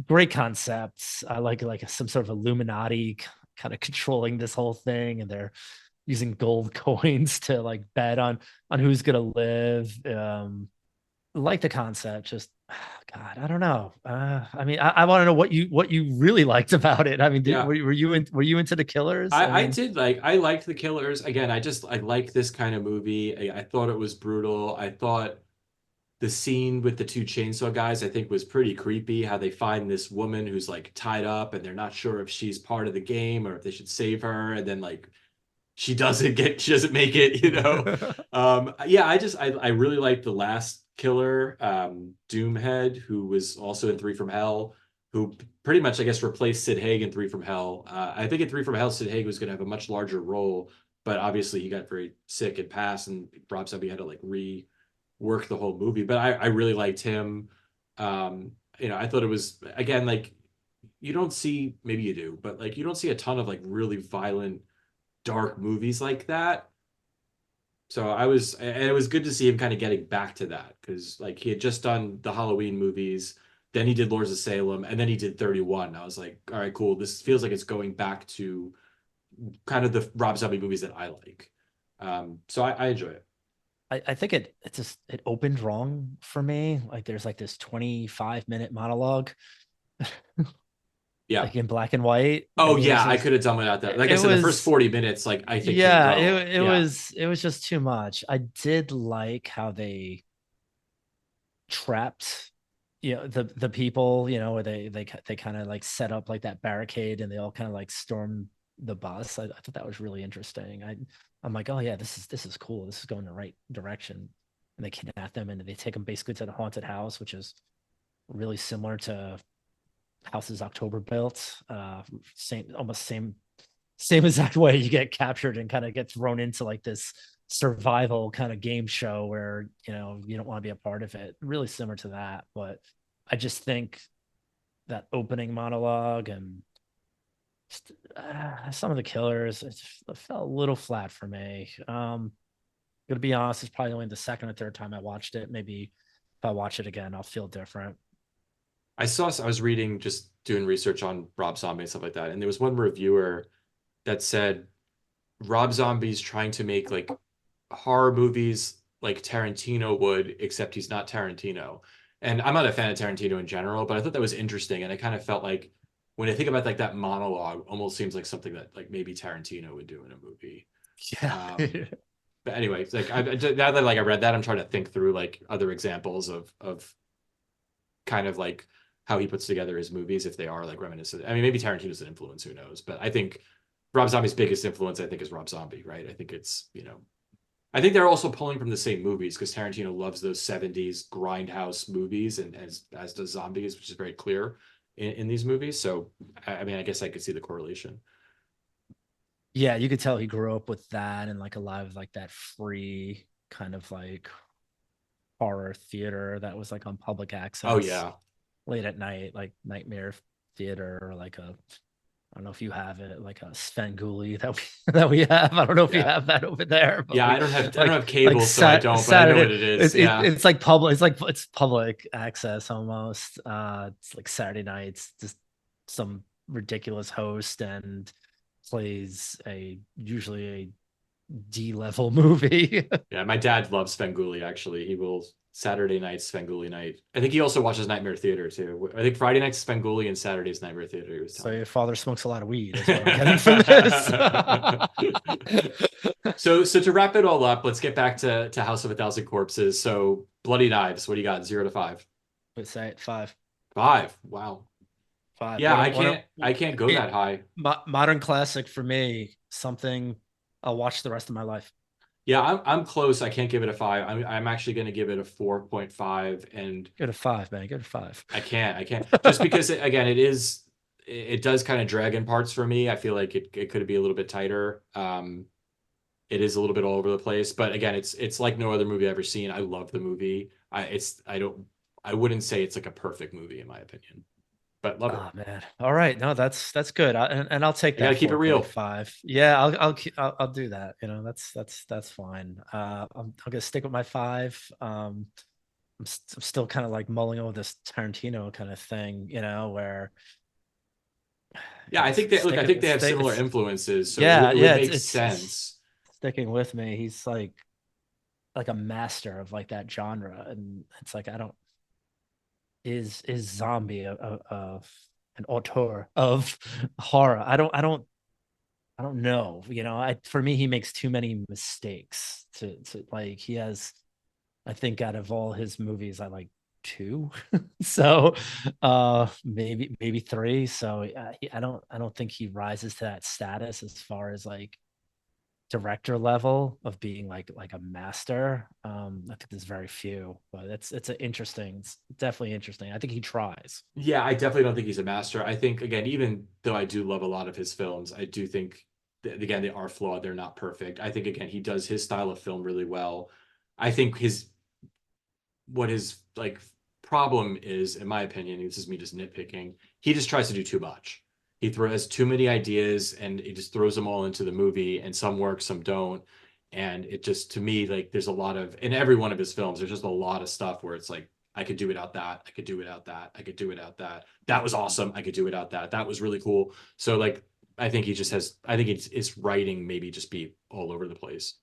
Great concepts. I like some sort of Illuminati kind of controlling this whole thing, and they're using gold coins to like bet on who's gonna live. Like the concept, just God, I don't know. I mean, I want to know what you really liked about it. I mean, Yeah. were you into the killers? I I mean, did like I liked the killers. Again, I like this kind of movie. I thought it was brutal. I thought the scene with the two chainsaw guys, I think, was pretty creepy. How they find this woman who's like tied up and they're not sure if she's part of the game or if they should save her, and then like she doesn't make it, Yeah, I really liked the last killer, Doomhead, who was also in Three from Hell, who pretty much I guess replaced Sid Haig in Three from Hell. I think in Three from Hell Sid Haig was going to have a much larger role, but obviously he got very sick and passed, and Rob Zombie had to like rework the whole movie. But I really liked him. I thought it was again like you don't see, maybe you do, but like you don't see a ton of like really violent dark movies like that. So and it was good to see him kind of getting back to that because like he had just done the Halloween movies, then he did Lords of Salem, and then he did 31. I was like, all right, cool. This feels like it's going back to kind of the Rob Zombie movies that I like. So I enjoy it. I think it opened wrong for me. Like there's like this 25-minute monologue, Yeah. like in black and white, Oh and it was yeah, I just could have done without that. Like I it said, the first was 40 minutes, like I think can yeah, go. Yeah. it was just too much. I did like how they trapped, the people, where they kind of like set up like that barricade and they all kind of like storm the bus. I thought that was really interesting. I'm like, oh yeah, this is cool. This is going the right direction. And they kidnap them and they take them basically to the haunted house, which is really similar to houses October built. Almost same exact way you get captured and kind of get thrown into like this survival kind of game show where you don't want to be a part of it, really similar to that. But I just think that opening monologue and just, some of the killers, it felt a little flat for me. Gonna be honest, it's probably only the second or third time I watched it. Maybe if I watch it again I'll feel different. I was reading, just doing research on Rob Zombie and stuff like that, and there was one reviewer. that said Rob Zombie's trying to make like horror movies like Tarantino would, except he's not Tarantino. And I'm not a fan of Tarantino in general, but I thought that was interesting. And I kind of felt like when I think about like that monologue, almost seems like something that like maybe Tarantino would do in a movie. Yeah. Um, but anyway, it's like now that like I read that, I'm trying to think through like other examples of kind of like how he puts together his movies if they are like reminiscent. I mean, maybe Tarantino's an influence, who knows? But I think Rob Zombie's biggest influence, I think, is Rob Zombie, right? I think it's, I think they're also pulling from the same movies because Tarantino loves those 70s grindhouse movies and as does Zombies, which is very clear in these movies. So I mean, I guess I could see the correlation. Yeah, you could tell he grew up with that and like a lot of like that free kind of like horror theater that was like on public Oh access yeah. late at night, like Nightmare Theater or like a I don't know if you have it, like a Svengoolie that we that we have. I don't know if you Yeah. have that over there, but Yeah, we I don't have like cable, so I don't, but I know what Saturday. it is. Yeah. It's like public. It's public access almost. It's like Saturday nights, just some ridiculous host and plays a usually a D level movie. Yeah, my dad loves Svengoolie actually. He will Saturday night Svengoolie night. I think he also watches Nightmare Theater too. I think Friday night's Svengoolie and Saturday's Nightmare Theater, he was So telling your me. father smokes a lot of weed, is what I'm getting from this. So to wrap it all up, let's get back to House of a Thousand Corpses. So Bloody Knives, what do you got? 0 to 5? But say it, five, 5. Wow. five. Yeah, I can't go It, that high. modern classic for me. Something I'll watch the rest of my life. Yeah, I'm close. I can't give it a 5. I'm actually going to give it a 4.5, and Go to five, man. Go to five. I can't just because again it does kind of drag in parts for me. I feel like it could be a little bit tighter. It is a little bit all over the place, but again, it's like no other movie I've ever seen. I love the movie. I wouldn't say it's like a perfect movie in my opinion, but love it. Oh man. All right. No, that's good. And I'll take I gotta that keep it real. 4.5. Yeah, I'll do that. That's fine. I'm gonna stick with my five. I'm still kind of like mulling over this Tarantino kind of thing, where Yeah, I think that look, I think they have similar it's influences, so yeah, it would yeah, make it's sense. sticking with me. He's like a master of like that genre, and it's like I don't is zombie an auteur of horror. I don't know. I for me he makes too many mistakes to like he has I think out of all his movies I like two. So maybe three. So I don't think he rises to that status as far as like director level of being like a master. I think there's very few, but it's definitely interesting. I think he tries. Yeah, I definitely don't think he's a master. I think again, even though I do love a lot of his films, I do think that, again they are flawed. They're not perfect. I think again he does his style of film really well. I think his what his like problem is, in my opinion, this is me just nitpicking, he just tries to do too much. He throws too many ideas and he just throws them all into the movie, and some work, some don't. And it just, to me, like there's a lot of, in every one of his films, there's just a lot of stuff where it's like, I could do without that. I could do without that. I could do without that. That was awesome. I could do without that. That was really cool. So like, I think he just has, I think it's writing maybe just be all over the place.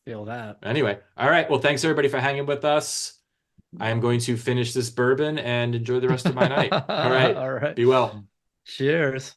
Feel that. Anyway, all right. Well, thanks everybody for hanging with us. I am going to finish this bourbon and enjoy the rest of my night. All right. All right. Be well. Cheers.